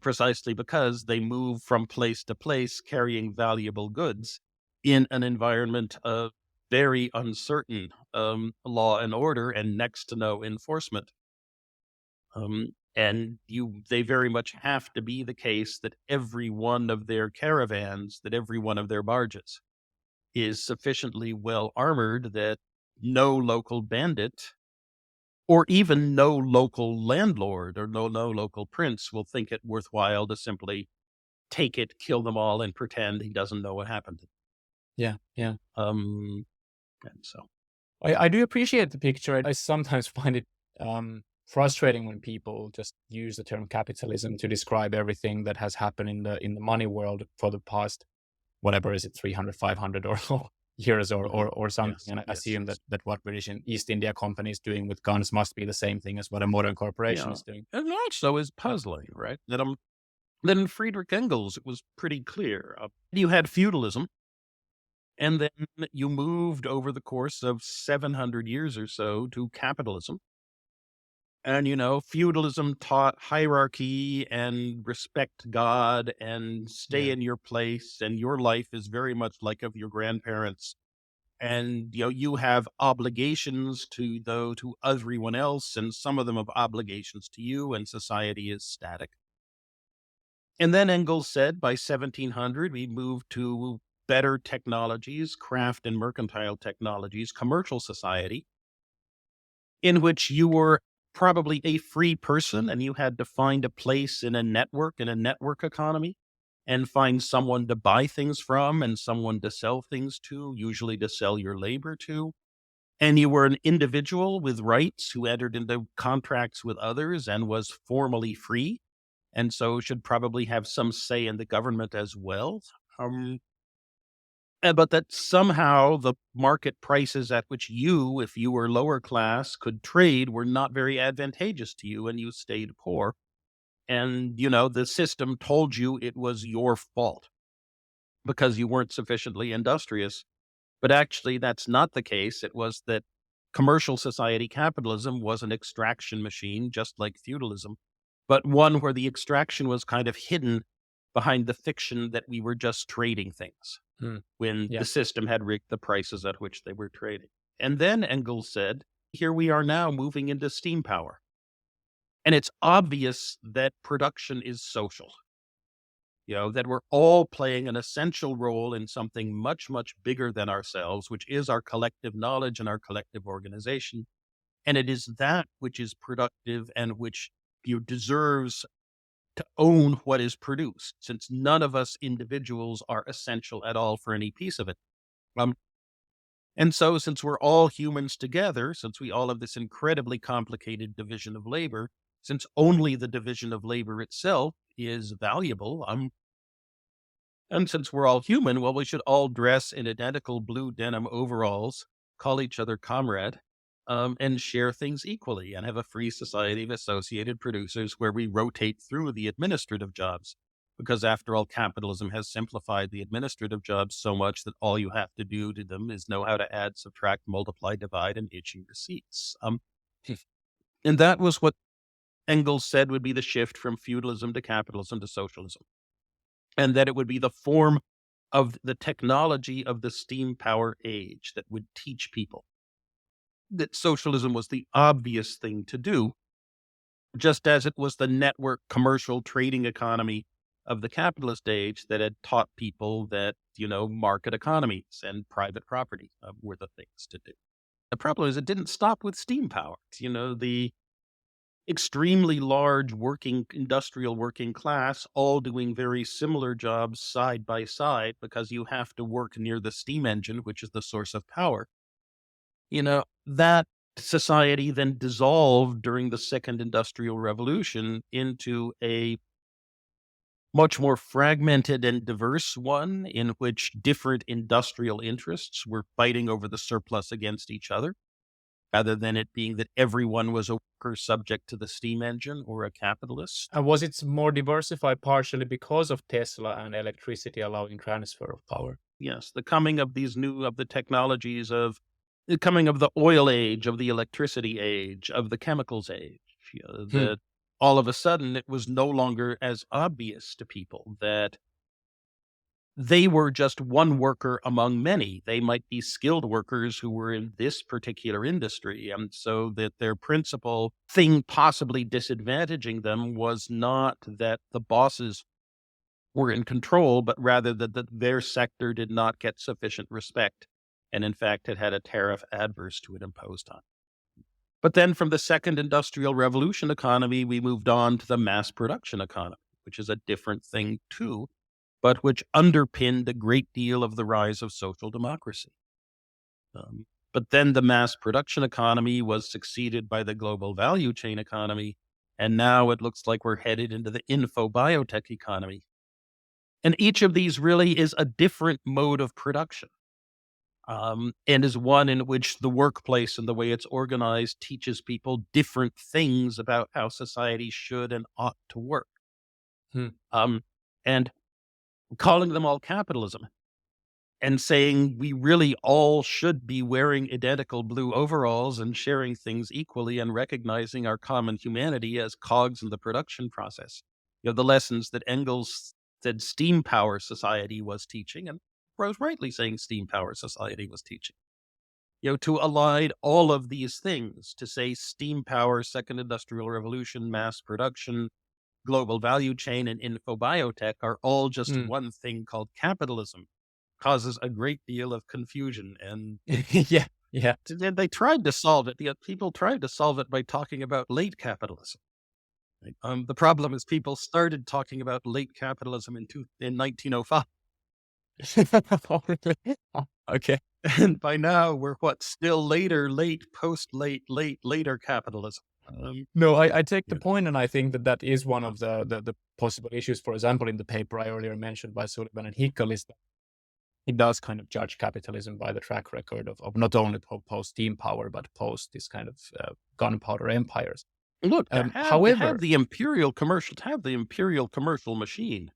precisely because they move from place to place carrying valuable goods in an environment of very uncertain law and order and next to no enforcement. And they very much have to be the case that every one of their caravans, that every one of their barges is sufficiently well armored that no local bandit or even no local landlord or no local prince will think it worthwhile to simply take it, kill them all, and pretend he doesn't know what happened. Yeah, yeah. And so, I do appreciate the picture. I sometimes find it frustrating when people just use the term capitalism to describe everything that has happened in the money world for the past, whatever is it, 300, 500 or so years or something. yes, And I yes, assume yes. that what British and East India Company is doing with guns must be the same thing as what a modern corporation Yeah, is doing. and also is puzzling, right? That in Friedrich Engels, it was pretty clear. You had feudalism, and then you moved over the course of 700 years or so to capitalism. And, feudalism taught hierarchy and respect God and stay Yeah. in your place. And your life is very much like of your grandparents. And, you have obligations to everyone else. And some of them have obligations to you, and society is static. And then Engels said by 1700, we moved to better technologies, craft and mercantile technologies, commercial society, in which you were probably a free person and you had to find a place in a network economy, and find someone to buy things from and someone to sell things to, usually to sell your labor to. And you were an individual with rights who entered into contracts with others and was formally free, and so should probably have some say in the government as well. Um, but that somehow the market prices at which you, if you were lower class, could trade were not very advantageous to you and you stayed poor. And, the system told you it was your fault because you weren't sufficiently industrious. But actually, that's not the case. It was that commercial society capitalism was an extraction machine, just like feudalism, but one where the extraction was kind of hidden behind the fiction that we were just trading things Hmm. when Yeah. the system had rigged the prices at which they were trading. And then Engels said, here we are now moving into steam power. And it's obvious that production is social, that we're all playing an essential role in something much, much bigger than ourselves, which is our collective knowledge and our collective organization. And it is that which is productive and which deserves to own what is produced, since none of us individuals are essential at all for any piece of it. Um, and so, since we're all humans together, since we all have this incredibly complicated division of labor, since only the division of labor itself is valuable, and since we're all human, well, we should all dress in identical blue denim overalls, call each other comrade, and share things equally, and have a free society of associated producers where we rotate through the administrative jobs. Because after all, capitalism has simplified the administrative jobs so much that all you have to do to them is know how to add, subtract, multiply, divide, and issue receipts. And that was what Engels said would be the shift from feudalism to capitalism to socialism, and that it would be the form of the technology of the steam power age that would teach people that socialism was the obvious thing to do, just as it was the network commercial trading economy of the capitalist age that had taught people that, market economies and private property were the things to do. The problem is it didn't stop with steam power. The extremely large industrial working class, all doing very similar jobs side by side because you have to work near the steam engine, which is the source of power. That society then dissolved during the second industrial revolution into a much more fragmented and diverse one in which different industrial interests were fighting over the surplus against each other, rather than it being that everyone was a worker subject to the steam engine or a capitalist. And was it more diversified partially because of Tesla and electricity allowing transfer of power? Yes, the coming of the technologies of the coming of the oil age, of the electricity age, of the chemicals age, that all of a sudden it was no longer as obvious to people that they were just one worker among many. They might be skilled workers who were in this particular industry. And so that their principal thing possibly disadvantaging them was not that the bosses were in control, but rather that their sector did not get sufficient respect. And in fact, it had a tariff adverse to it imposed on. But then from the second industrial revolution economy, we moved on to the mass production economy, which is a different thing too, but which underpinned a great deal of the rise of social democracy. But then the mass production economy was succeeded by the global value chain economy, and now it looks like we're headed into the info-biotech economy. And each of these really is a different mode of production, and is one in which the workplace and the way it's organized teaches people different things about how society should and ought to work. And calling them all capitalism and saying we really all should be wearing identical blue overalls and sharing things equally and recognizing our common humanity as cogs in the production process. The lessons that Engels said steam power society was teaching, and was rightly saying steam power society was teaching. To align all of these things, to say steam power, second industrial revolution, mass production, global value chain, and infobiotech are all just one thing called capitalism, causes a great deal of confusion. And yeah. They tried to solve it. People tried to solve it by talking about late capitalism. The problem is people started talking about late capitalism in 1905. Oh, really? Oh, okay. And by now we're still late, post-late, later capitalism. No, I take the point, and I think that is one of the possible issues. For example, in the paper I earlier mentioned by Sullivan and Hickel, is that it does kind of judge capitalism by the track record of not only post-steam power, but post this kind of gunpowder empires. Look, however, to have the imperial commercial machine,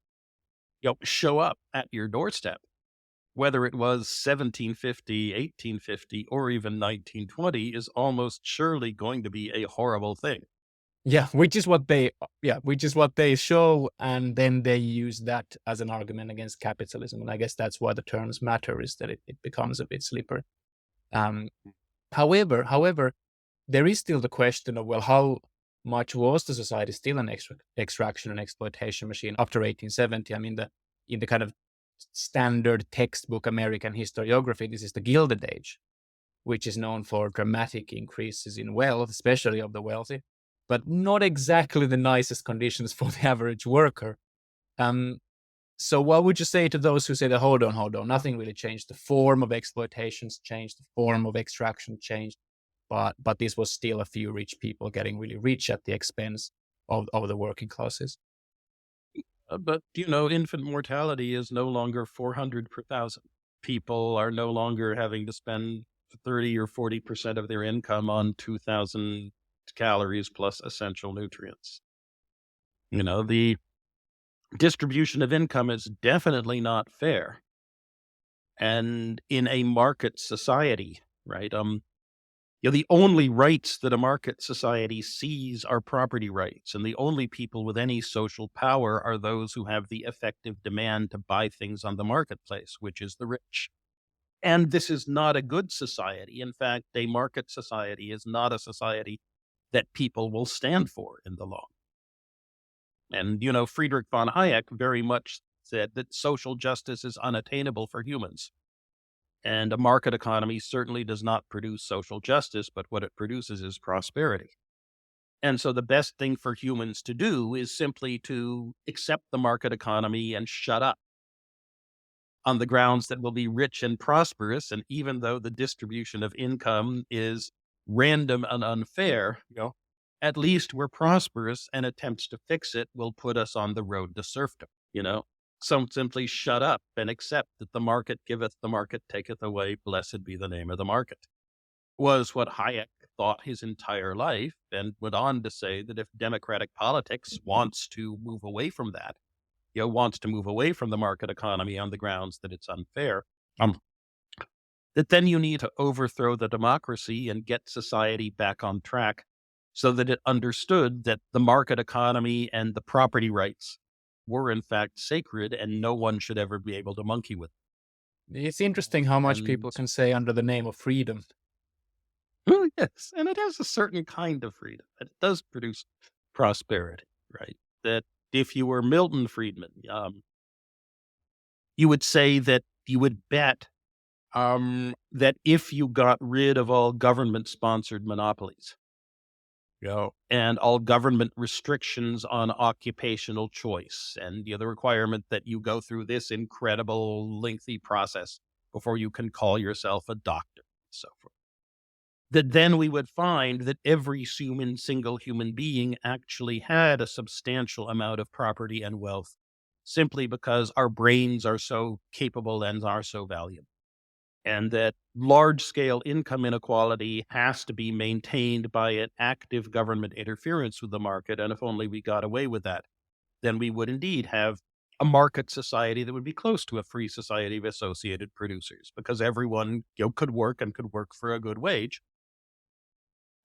show up at your doorstep whether it was 1750, 1850, or even 1920, is almost surely going to be a horrible thing. Yeah, which is what they show, and then they use that as an argument against capitalism. And I guess that's why the terms matter, is that it becomes a bit slippery. Um, however, there is still the question of, well, how much was the society still an extraction and exploitation machine after 1870? I mean, in the kind of standard textbook American historiography, this is the Gilded Age, which is known for dramatic increases in wealth, especially of the wealthy, but not exactly the nicest conditions for the average worker. Um, so what would you say to those who say that, hold on, nothing really changed. The form of exploitations changed, the form of extraction changed, but this was still a few rich people getting really rich at the expense of the working classes. But, infant mortality is no longer 400 per thousand. People are no longer having to spend 30 or 40% of their income on 2,000 calories plus essential nutrients. The distribution of income is definitely not fair. And in a market society, right? The only rights that a market society sees are property rights, and the only people with any social power are those who have the effective demand to buy things on the marketplace, which is the rich. And this is not a good society. In fact, a market society is not a society that people will stand for in the long. And, Friedrich von Hayek very much said that social justice is unattainable for humans. And a market economy certainly does not produce social justice, but what it produces is prosperity. And so the best thing for humans to do is simply to accept the market economy and shut up on the grounds that we'll be rich and prosperous. And even though the distribution of income is random and unfair, at least we're prosperous, and attempts to fix it will put us on the road to serfdom, Some simply shut up and accept that the market giveth, the market taketh away, blessed be the name of the market, was what Hayek thought his entire life, and went on to say that if democratic politics wants to move away from that, wants to move away from the market economy on the grounds that it's unfair, that then you need to overthrow the democracy and get society back on track so that it understood that the market economy and the property rights were in fact sacred and no one should ever be able to monkey with them. It's interesting how much And people can say under the name of freedom. oh, yes, and it has a certain kind of freedom. It does produce prosperity, right? That if you were Milton Friedman, you would say that you would bet that if you got rid of all government-sponsored monopolies, and all government restrictions on occupational choice, and the requirement that you go through this incredible, lengthy process before you can call yourself a doctor, and so forth, that then we would find that every single human being actually had a substantial amount of property and wealth, simply because our brains are so capable and are so valuable. And that large-scale income inequality has to be maintained by an active government interference with the market. And if only we got away with that, then we would indeed have a market society that would be close to a free society of associated producers, because everyone could work and could work for a good wage.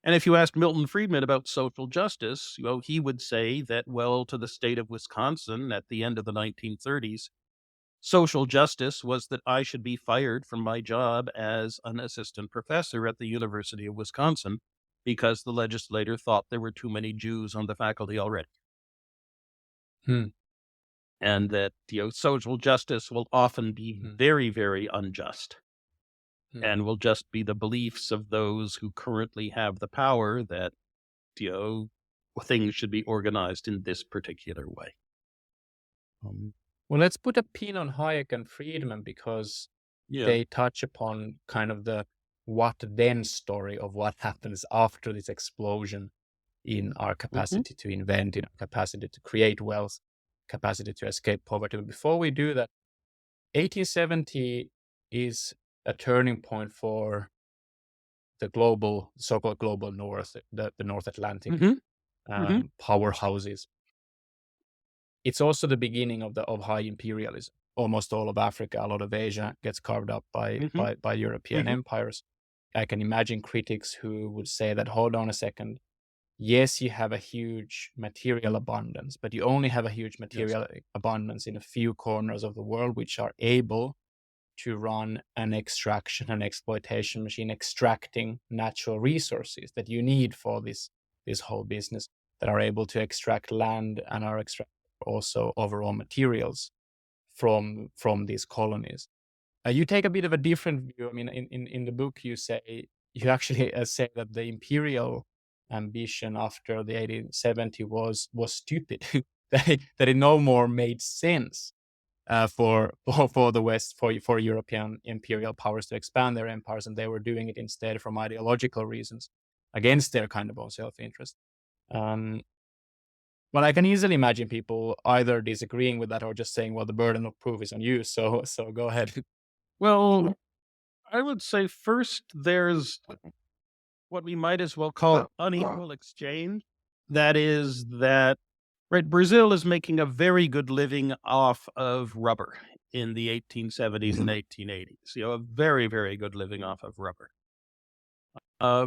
And if you asked Milton Friedman about social justice, he would say that, well, to the state of Wisconsin at the end of the 1930s, social justice was that I should be fired from my job as an assistant professor at the University of Wisconsin because the legislator thought there were too many Jews on the faculty already. Hmm. And that, social justice will often be very, very unjust, and will just be the beliefs of those who currently have the power that, things should be organized in this particular way. Well, let's put a pin on Hayek and Friedman, because they touch upon kind of the what then story of what happens after this explosion in our capacity to invent, in our capacity to create wealth, capacity to escape poverty. But before we do that, 1870 is a turning point for the so-called global north, the North Atlantic powerhouses. It's also the beginning of high imperialism. almost all of Africa, a lot of Asia gets carved up Hmm. by European Hmm. empires. I can imagine critics who would say that, hold on a second, yes, you have a huge material abundance, but you only have a huge Yes. material abundance in a few corners of the world which are able to run an extraction and exploitation machine, extracting natural resources that you need for this whole business, that are able to extract land and are extract also overall materials from these colonies. You take a bit of a different view. I mean, in the book, you actually say that the imperial ambition after the 1870 was stupid, that it no more made sense for the West, for European imperial powers to expand their empires, and they were doing it instead from ideological reasons against their kind of own self-interest. Um, but I can easily imagine people either disagreeing with that or just saying, "Well, the burden of proof is on you." So go ahead. Well, I would say first there's what we might as well call unequal exchange. That is that, right, Brazil is making a very good living off of rubber in the 1870s and 1880s. A very, very good living off of rubber.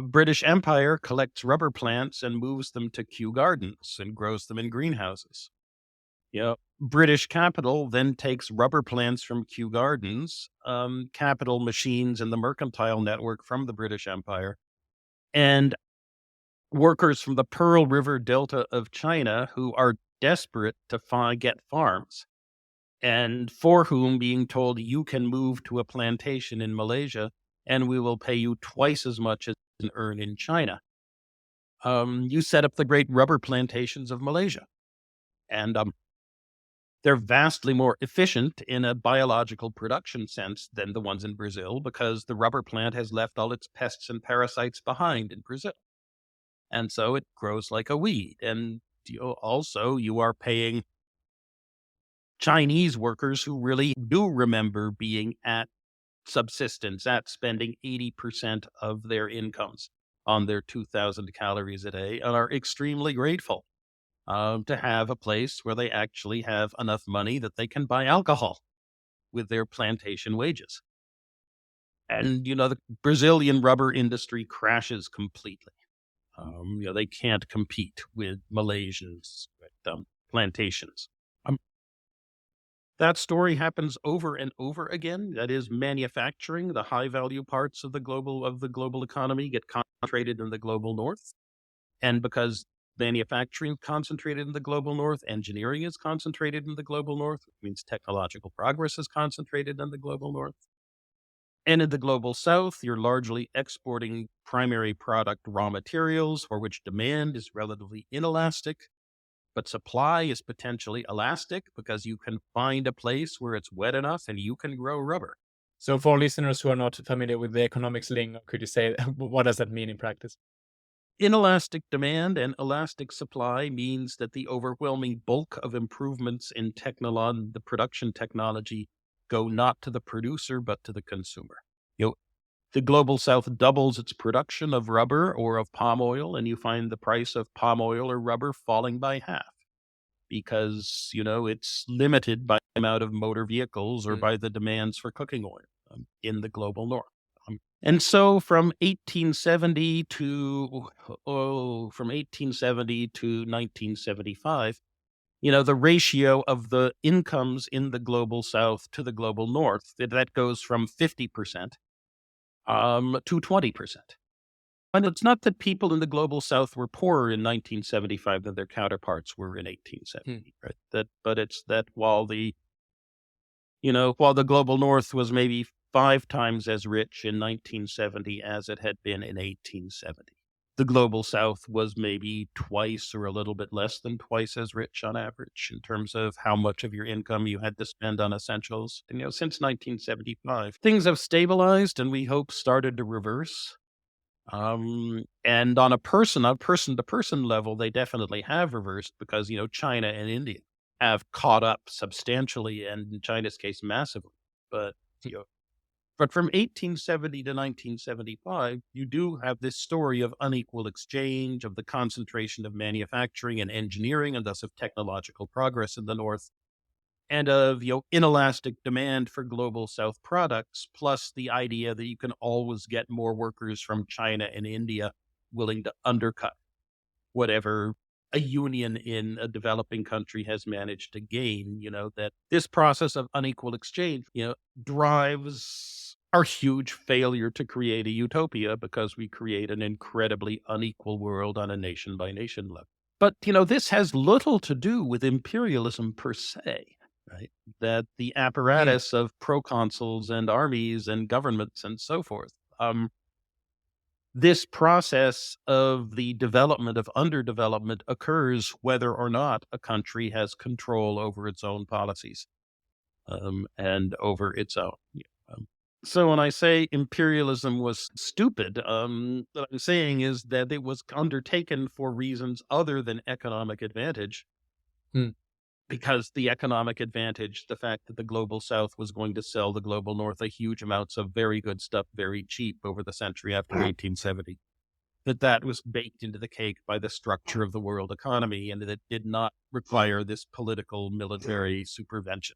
British Empire collects rubber plants and moves them to Kew Gardens and grows them in greenhouses. British capital then takes rubber plants from Kew Gardens, capital machines and the mercantile network from the British Empire, and workers from the Pearl River Delta of China who are desperate to get farms, and for whom being told you can move to a plantation in Malaysia and we will pay you twice as much as you can earn in China. You set up the great rubber plantations of Malaysia. And they're vastly more efficient in a biological production sense than the ones in Brazil, because the rubber plant has left all its pests and parasites behind in Brazil. And so it grows like a weed. And you are paying Chinese workers who really do remember being at subsistence, at spending 80% of their incomes on their 2,000 calories a day, and are extremely grateful to have a place where they actually have enough money that they can buy alcohol with their plantation wages. And, the Brazilian rubber industry crashes completely. They can't compete with Malaysians with plantations. Um, that story happens over and over again. That is, manufacturing, the high value parts of the global economy get concentrated in the global north. And because manufacturing is concentrated in the global north, engineering is concentrated in the global north, which means technological progress is concentrated in the global north. And in the global south, you're largely exporting primary product raw materials for which demand is relatively inelastic, but supply is potentially elastic because you can find a place where it's wet enough and you can grow rubber. So for listeners who are not familiar with the economics lingo, could you say what does that mean in practice? Inelastic demand and elastic supply means that the overwhelming bulk of improvements in the production technology go not to the producer, but to the consumer. You know, the global south doubles its production of rubber or of palm oil, and you find the price of palm oil or rubber falling by half because, it's limited by the amount of motor vehicles or by the demands for cooking oil in the global north. And so from 1870 to 1975, the ratio of the incomes in the global south to the global north, that goes from 50% to 20%. And it's not that people in the global south were poorer in 1975 than their counterparts were in 1870, right? But it's that while the global north was maybe 5 times as rich in 1970 as it had been in 1870, the global south was maybe twice or a little bit less than twice as rich on average in terms of how much of your income you had to spend on essentials. And, since 1975, things have stabilized and we hope started to reverse. And on a person-to-person level, they definitely have reversed because, China and India have caught up substantially, and in China's case, massively. But, but from 1870 to 1975, you do have this story of unequal exchange, of the concentration of manufacturing and engineering, and thus of technological progress in the North. and of inelastic demand for global South products, plus the idea that you can always get more workers from China and India willing to undercut whatever a union in a developing country has managed to gain, that this process of unequal exchange, drives our huge failure to create a utopia because we create an incredibly unequal world on a nation by nation level. But, this has little to do with imperialism per se, right? That the apparatus of proconsuls and armies and governments and so forth, this process of the development of underdevelopment occurs whether or not a country has control over its own policies, and over its own. So when I say imperialism was stupid, what I'm saying is that it was undertaken for reasons other than economic advantage. Hmm. Because the economic advantage, the fact that the global South was going to sell the global North a huge amounts of very good stuff very cheap over the century after 1870, that was baked into the cake by the structure of the world economy, and that it did not require this political military supervention.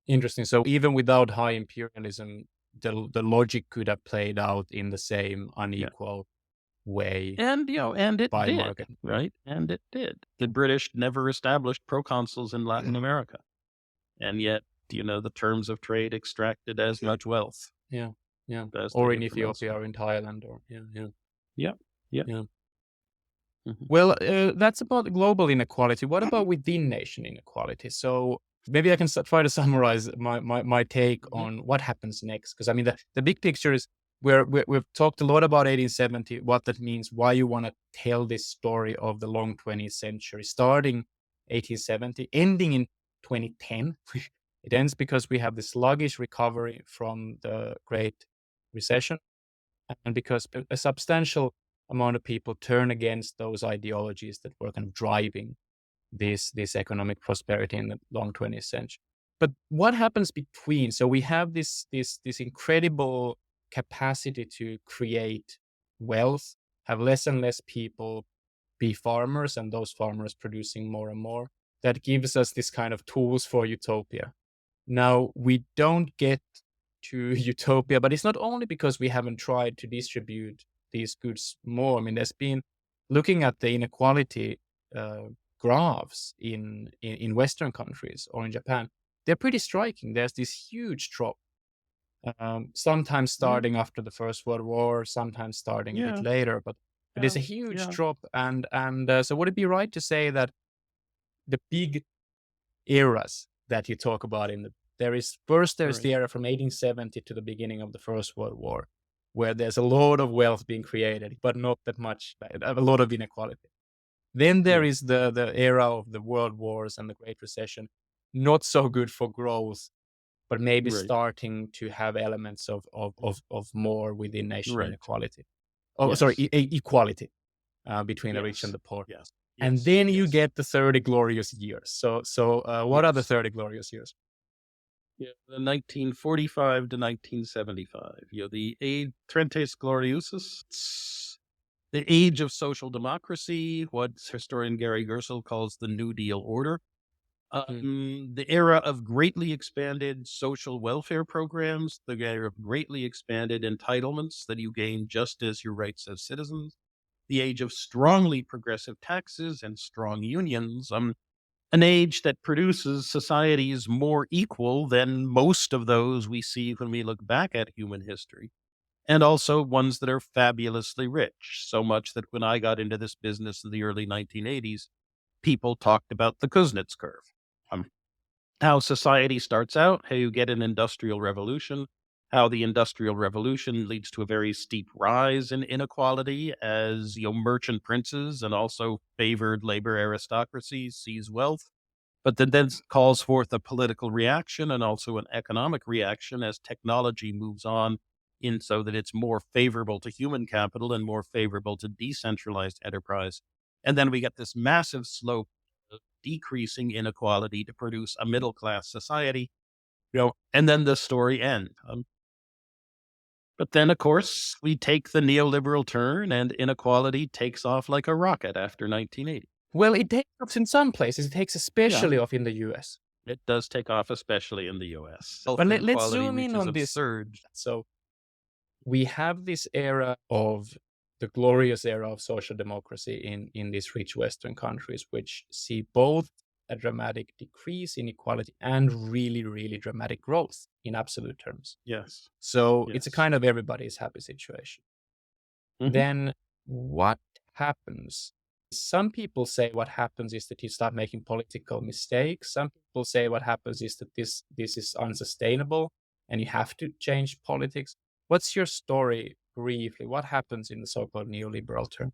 Interesting. So even without high imperialism, the logic could have played out in the same unequal way. And, and it by did, market. right? And it did. The British never established proconsuls in Latin America. And yet, the terms of trade extracted as much wealth. Yeah. as Or they in did from Ethiopia elsewhere. or in Thailand or Yeah. Well, that's about global inequality. What about within nation inequality? So maybe I can try to summarize my take on what happens next. Because I mean, the big picture is we've talked a lot about 1870, what that means, why you want to tell this story of the long 20th century, starting 1870, ending in 2010. It ends because we have this sluggish recovery from the Great Recession, and because a substantial amount of people turn against those ideologies that were kind of driving this economic prosperity in the long 20th century. But what happens between? So we have this incredible capacity to create wealth, have less and less people be farmers, and those farmers producing more and more. That gives us this kind of tools for utopia. Now, we don't get to utopia, but it's not only because we haven't tried to distribute these goods more. I mean, there's been looking at the inequality graphs in Western countries or in Japan. They're pretty striking. There's this huge drop, sometimes starting after the First World War, sometimes starting a bit later, but there's a huge drop. And so would it be right to say that the big eras that you talk about there's the era from 1870 to the beginning of the First World War, where there's a lot of wealth being created, but not that much, a lot of inequality. Then there is the era of the World Wars and the Great Recession, not so good for growth, but maybe starting to have elements of more within nation inequality. Equality between the rich and the poor. Yes. And then you get the 30 glorious years. So what are the 30 glorious years? Yeah, the 1945 to 1975. The age Trentes Gloriouses, the age of social democracy, what historian Gary Gersel calls the New Deal order. The era of greatly expanded social welfare programs, the era of greatly expanded entitlements that you gain just as your rights as citizens, the age of strongly progressive taxes and strong unions, an age that produces societies more equal than most of those we see when we look back at human history, and also ones that are fabulously rich, so much that when I got into this business in the early 1980s, people talked about the Kuznets curve. How society starts out, how you get an industrial revolution, how the industrial revolution leads to a very steep rise in inequality as merchant princes and also favored labor aristocracies seize wealth, but then calls forth a political reaction and also an economic reaction as technology moves on in so that it's more favorable to human capital and more favorable to decentralized enterprise. And then we get this massive slope of decreasing inequality to produce a middle class society, and then the story ends. But then, of course, we take the neoliberal turn and inequality takes off like a rocket after 1980. Well, it takes off in some places. It takes especially off in the US. It does take off, especially in the US. Health But let's inequality zoom in reaches on this. absurd. So we have this era of the glorious era of social democracy in these rich Western countries, which see both a dramatic decrease in inequality and really, really dramatic growth in absolute terms. Yes. So it's a Yes. kind of everybody's happy situation. Mhm. Then what happens? Some people say what happens is that you start making political mistakes. Some people say what happens is that this is unsustainable and you have to change politics. What's your story briefly? What happens in the so-called neoliberal term?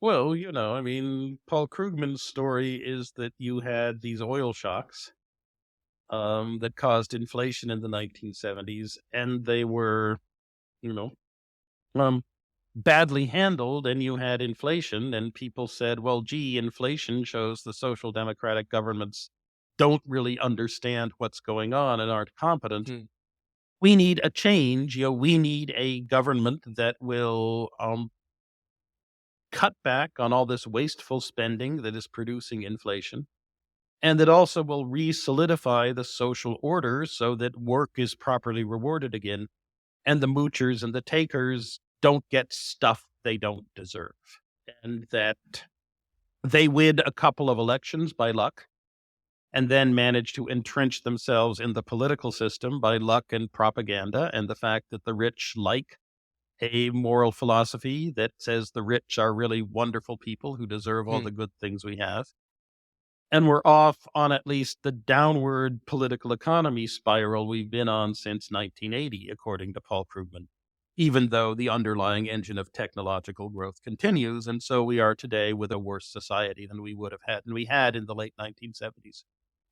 Well, I mean, Paul Krugman's story is that you had these oil shocks that caused inflation in the 1970s, and they were, you know, um, badly handled. And you had inflation, and people said, well, gee, inflation shows the social democratic governments don't really understand what's going on and aren't competent. Hmm. We need a change. We need a government that will cut back on all this wasteful spending that is producing inflation, and that also will re-solidify the social order so that work is properly rewarded again, and the moochers and the takers don't get stuff they don't deserve, and that they win a couple of elections by luck and then manage to entrench themselves in the political system by luck and propaganda, and the fact that the rich like a moral philosophy that says the rich are really wonderful people who deserve all Hmm. the good things we have. And we're off on at least the downward political economy spiral we've been on since 1980, according to Paul Krugman, even though the underlying engine of technological growth continues. And so we are today with a worse society than we would have had, and we had in the late 1970s,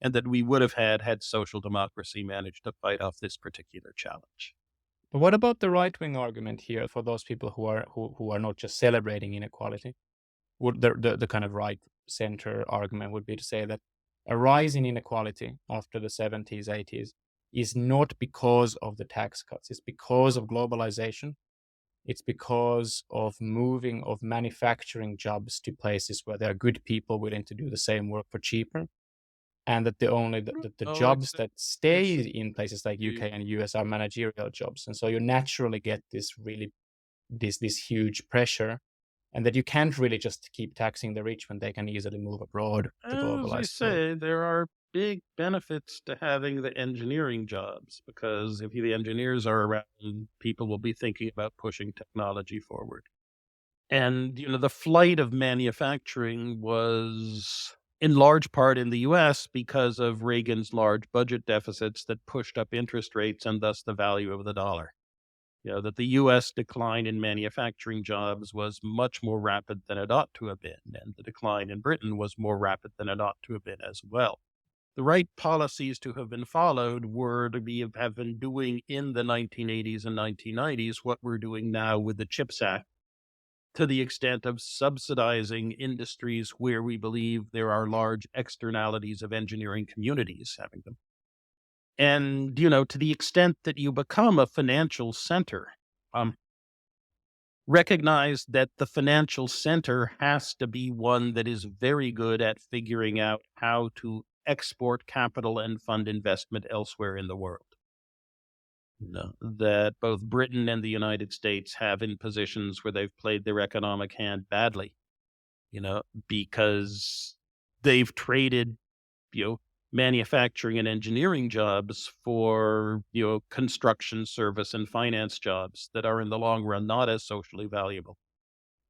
and that we would have had social democracy managed to fight off this particular challenge. But what about the right-wing argument here for those people who are not just celebrating inequality? Would the kind of right center argument would be to say that a rise in inequality after the 70s, 80s is not because of the tax cuts. It's because of globalization. It's because of moving of manufacturing jobs to places where there are good people willing to do the same work for cheaper. And that the Oh, jobs that stay except in places like you. UK and US are managerial jobs. And so you naturally get this huge pressure, and that you can't really just keep taxing the rich when they can easily move abroad to As we globalized world. say, there are big benefits to having the engineering jobs, because if the engineers are around, people will be thinking about pushing technology forward. And, the flight of manufacturing was in large part in the US because of Reagan's large budget deficits that pushed up interest rates and thus the value of the dollar. That the US decline in manufacturing jobs was much more rapid than it ought to have been, and the decline in Britain was more rapid than it ought to have been as well. The right policies to have been followed were to have been doing in the 1980s and 1990s what we're doing now with the CHIPS Act, to the extent of subsidizing industries where we believe there are large externalities of engineering communities having them. And, to the extent that you become a financial center, um, recognize that the financial center has to be one that is very good at figuring out how to export capital and fund investment elsewhere in the world. That both Britain and the United States have in positions where they've played their economic hand badly, because they've traded, you know, manufacturing and engineering jobs for, construction, service, and finance jobs that are in the long run not as socially valuable.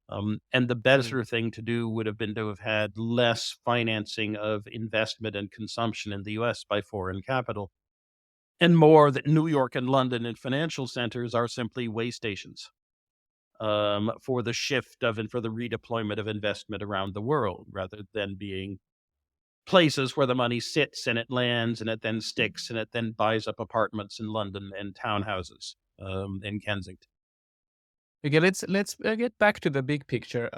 And the Mm. better thing to do would have been to have had less financing of investment and consumption in the US by foreign capital, and more that New York and London and financial centers are simply way stations for the shift of and for the redeployment of investment around the world, rather than being places where the money sits and it lands and it then sticks and it then buys up apartments in London and townhouses in Kensington. Okay, let's get back to the big picture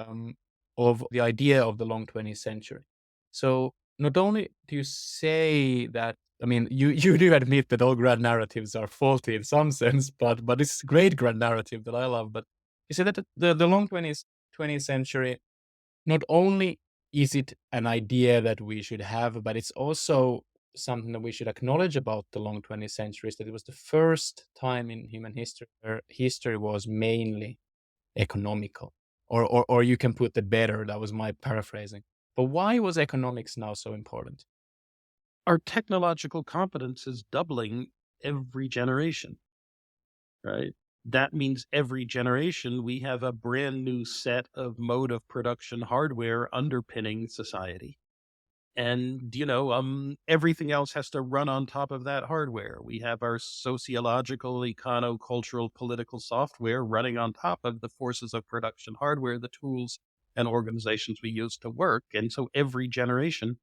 of the idea of the long 20th century. So not only do you say that, I mean, you do admit that all grand narratives are faulty in some sense, but it's a great grand narrative that I love. But you say that the long 20th century not only is it an idea that we should have? But it's also something that we should acknowledge about the long 20th century, is that it was the first time in human history where history was mainly economical. Or you can put it better, that was my paraphrasing. But why was economics now so important? Our technological competence is doubling every generation, right? That means every generation we have a brand new set of mode of production hardware underpinning society. And, everything else has to run on top of that hardware. We have our sociological, econo-cultural, political software running on top of the forces of production hardware, the tools and organizations we use to work. And so every generation,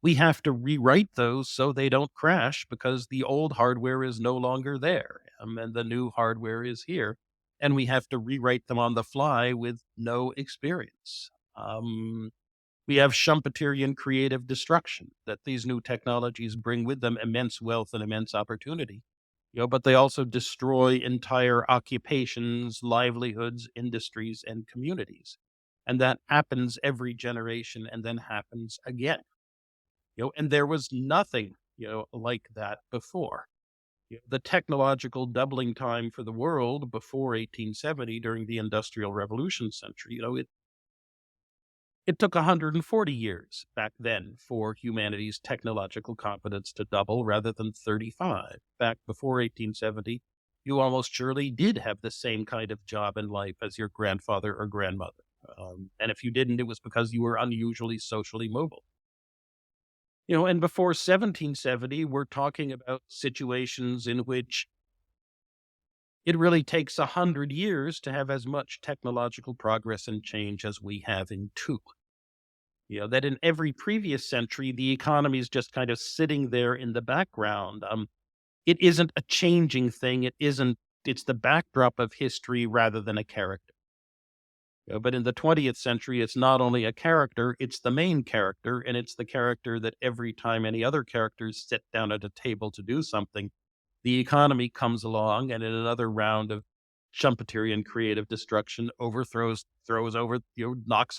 we have to rewrite those so they don't crash because the old hardware is no longer there, and the new hardware is here. And we have to rewrite them on the fly with no experience. We have Schumpeterian creative destruction, that these new technologies bring with them immense wealth and immense opportunity. But they also destroy entire occupations, livelihoods, industries, and communities. And that happens every generation and then happens again. And there was nothing, like that before. The technological doubling time for the world before 1870 during the Industrial Revolution century, it took 140 years back then for humanity's technological competence to double rather than 35. Back before 1870, you almost surely did have the same kind of job in life as your grandfather or grandmother. And if you didn't, it was because you were unusually socially mobile. And before 1770, we're talking about situations in which it really takes 100 years to have as much technological progress and change as we have in two. That in every previous century, the economy is just kind of sitting there in the background. It isn't a changing thing. It's the backdrop of history rather than a character. But in the 20th century, it's not only a character, it's the main character, and it's the character that every time any other characters sit down at a table to do something, the economy comes along and in another round of Schumpeterian creative destruction knocks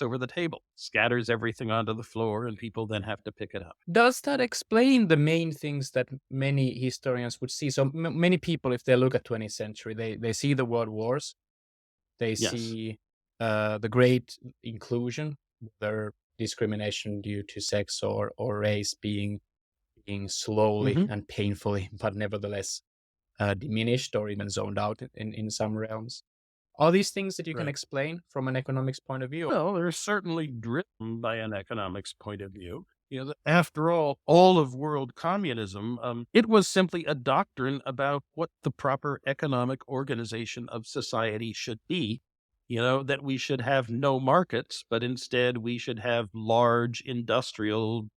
over the table, scatters everything onto the floor, and people then have to pick it up. Does that explain the main things that many historians would see? So many people, if they look at 20th century, they see the world wars, they Yes. see the great inclusion, whether discrimination due to sex or race being slowly Mhm. and painfully, but nevertheless diminished or even zoned out in some realms. Are these things that you can Right. explain from an economics point of view? Well, they're certainly driven by an economics point of view. After all of world communism, it was simply a doctrine about what the proper economic organization of society should be. That we should have no markets, but instead we should have large industrial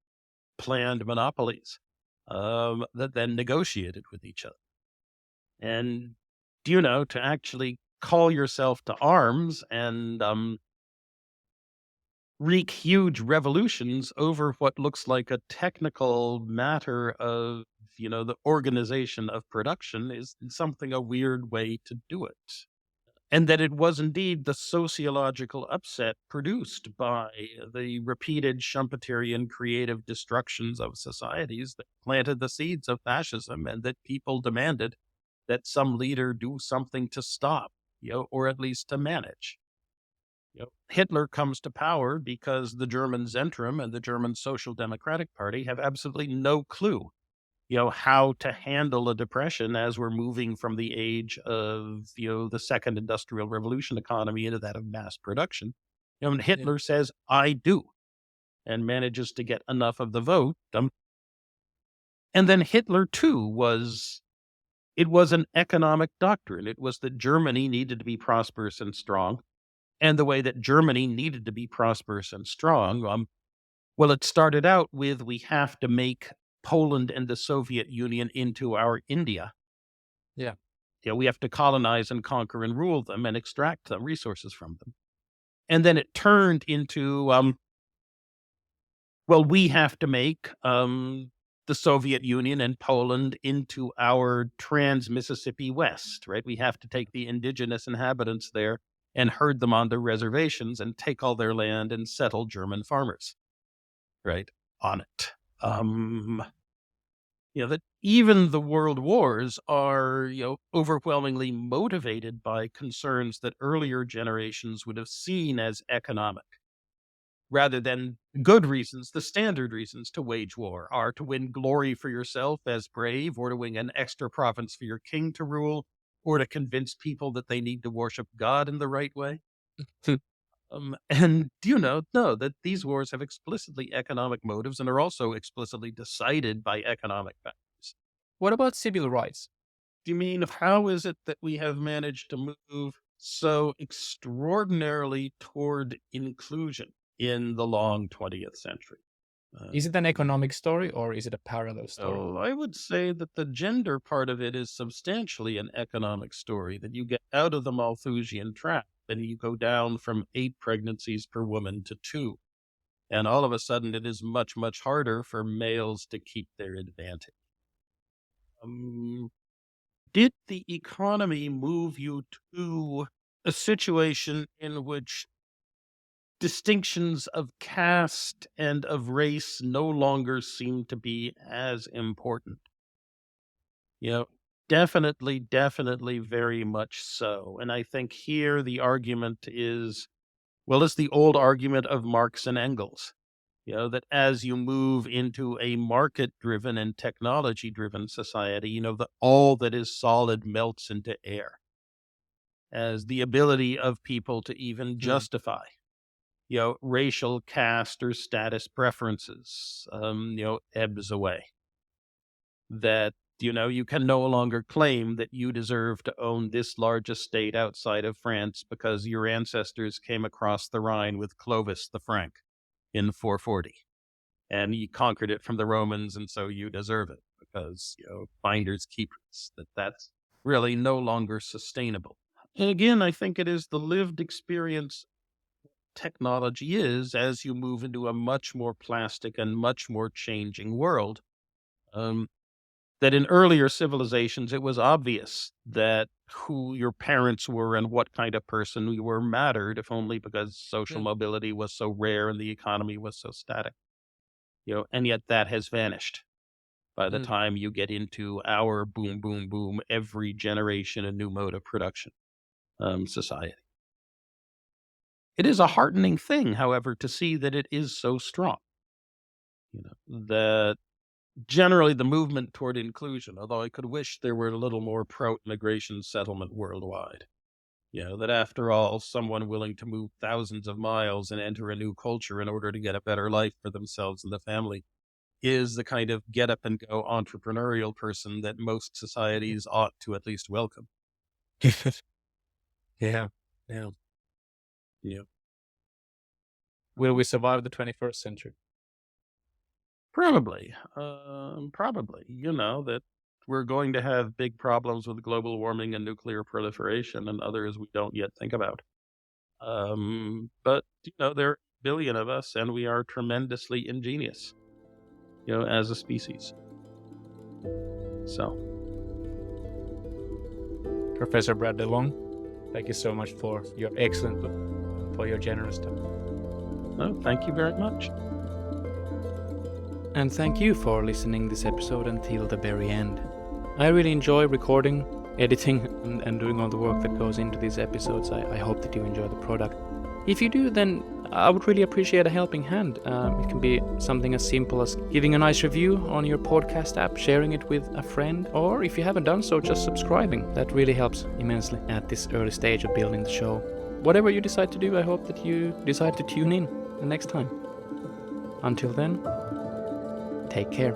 planned monopolies that then negotiated with each other. And, to actually call yourself to arms and wreak huge revolutions over what looks like a technical matter of, the organization of production is something a weird way to do it. And that it was indeed the sociological upset produced by the repeated Schumpeterian creative destructions of societies that planted the seeds of fascism, and that people demanded that some leader do something to stop, or at least to manage. Hitler comes to power because the German Zentrum and the German Social Democratic Party have absolutely no clue, how to handle a depression as we're moving from the age of, the second industrial revolution economy into that of mass production. And Hitler says, I do, and manages to get enough of the vote. And then Hitler, too, it was an economic doctrine. It was that Germany needed to be prosperous and strong. And the way that Germany needed to be prosperous and strong, well, it started out with, we have to make Poland and the Soviet Union into our India. Yeah. We have to colonize and conquer and rule them and extract the resources from them. And then it turned into, we have to make the Soviet Union and Poland into our trans-Mississippi West, right? We have to take the indigenous inhabitants there and herd them onto reservations and take all their land and settle German farmers. right, on it. That even the world wars are, overwhelmingly motivated by concerns that earlier generations would have seen as economic, rather than good reasons. The standard reasons to wage war are to win glory for yourself as brave, or to win an extra province for your king to rule, or to convince people that they need to worship God in the right way. And know that these wars have explicitly economic motives and are also explicitly decided by economic factors. What about civil rights? Do you mean, how is it that we have managed to move so extraordinarily toward inclusion in the long 20th century? Is it an economic story or is it a parallel story? Oh, I would say that the gender part of it is substantially an economic story, that you get out of the Malthusian trap, and you go down from 8 pregnancies per woman to 2. And all of a sudden, it is much, much harder for males to keep their advantage. Did the economy move you to a situation in which distinctions of caste and of race no longer seem to be as important? Definitely very much so. And I think here the argument is, well, it's the old argument of Marx and Engels, that as you move into a market-driven and technology-driven society, that all that is solid melts into air, as the ability of people to even justify racial, caste, or status preferences, ebbs away. That, you can no longer claim that you deserve to own this large estate outside of France because your ancestors came across the Rhine with Clovis the Frank in 440. And he conquered it from the Romans, and so you deserve it because, finders keepers, that's really no longer sustainable. And again, I think it is the lived experience technology is as you move into a much more plastic and much more changing world. That in earlier civilizations, it was obvious that who your parents were and what kind of person you were mattered, if only because social mobility was so rare and the economy was so static. And yet that has vanished by the time you get into our boom, boom, boom, every generation a new mode of production society. It is a heartening thing, however, to see that it is so strong. That generally the movement toward inclusion, although I could wish there were a little more pro-immigration settlement worldwide. That after all, someone willing to move thousands of miles and enter a new culture in order to get a better life for themselves and the family is the kind of get up and go entrepreneurial person that most societies ought to at least welcome. Yeah. Will we survive the 21st century? Probably. That we're going to have big problems with global warming and nuclear proliferation and others we don't yet think about. But, there are a billion of us, and we are tremendously ingenious, as a species. So. Professor Brad DeLong, thank you so much for your excellent book, for your generous time. No, thank you very much. And thank you for listening this episode until the very end. I really enjoy recording, editing, and doing all the work that goes into these episodes. I hope that you enjoy the product. If you do, then I would really appreciate a helping hand. It can be something as simple as giving a nice review on your podcast app, sharing it with a friend, or if you haven't done so, just subscribing. That really helps immensely at this early stage of building the show. Whatever you decide to do, I hope that you decide to tune in the next time. Until then, take care.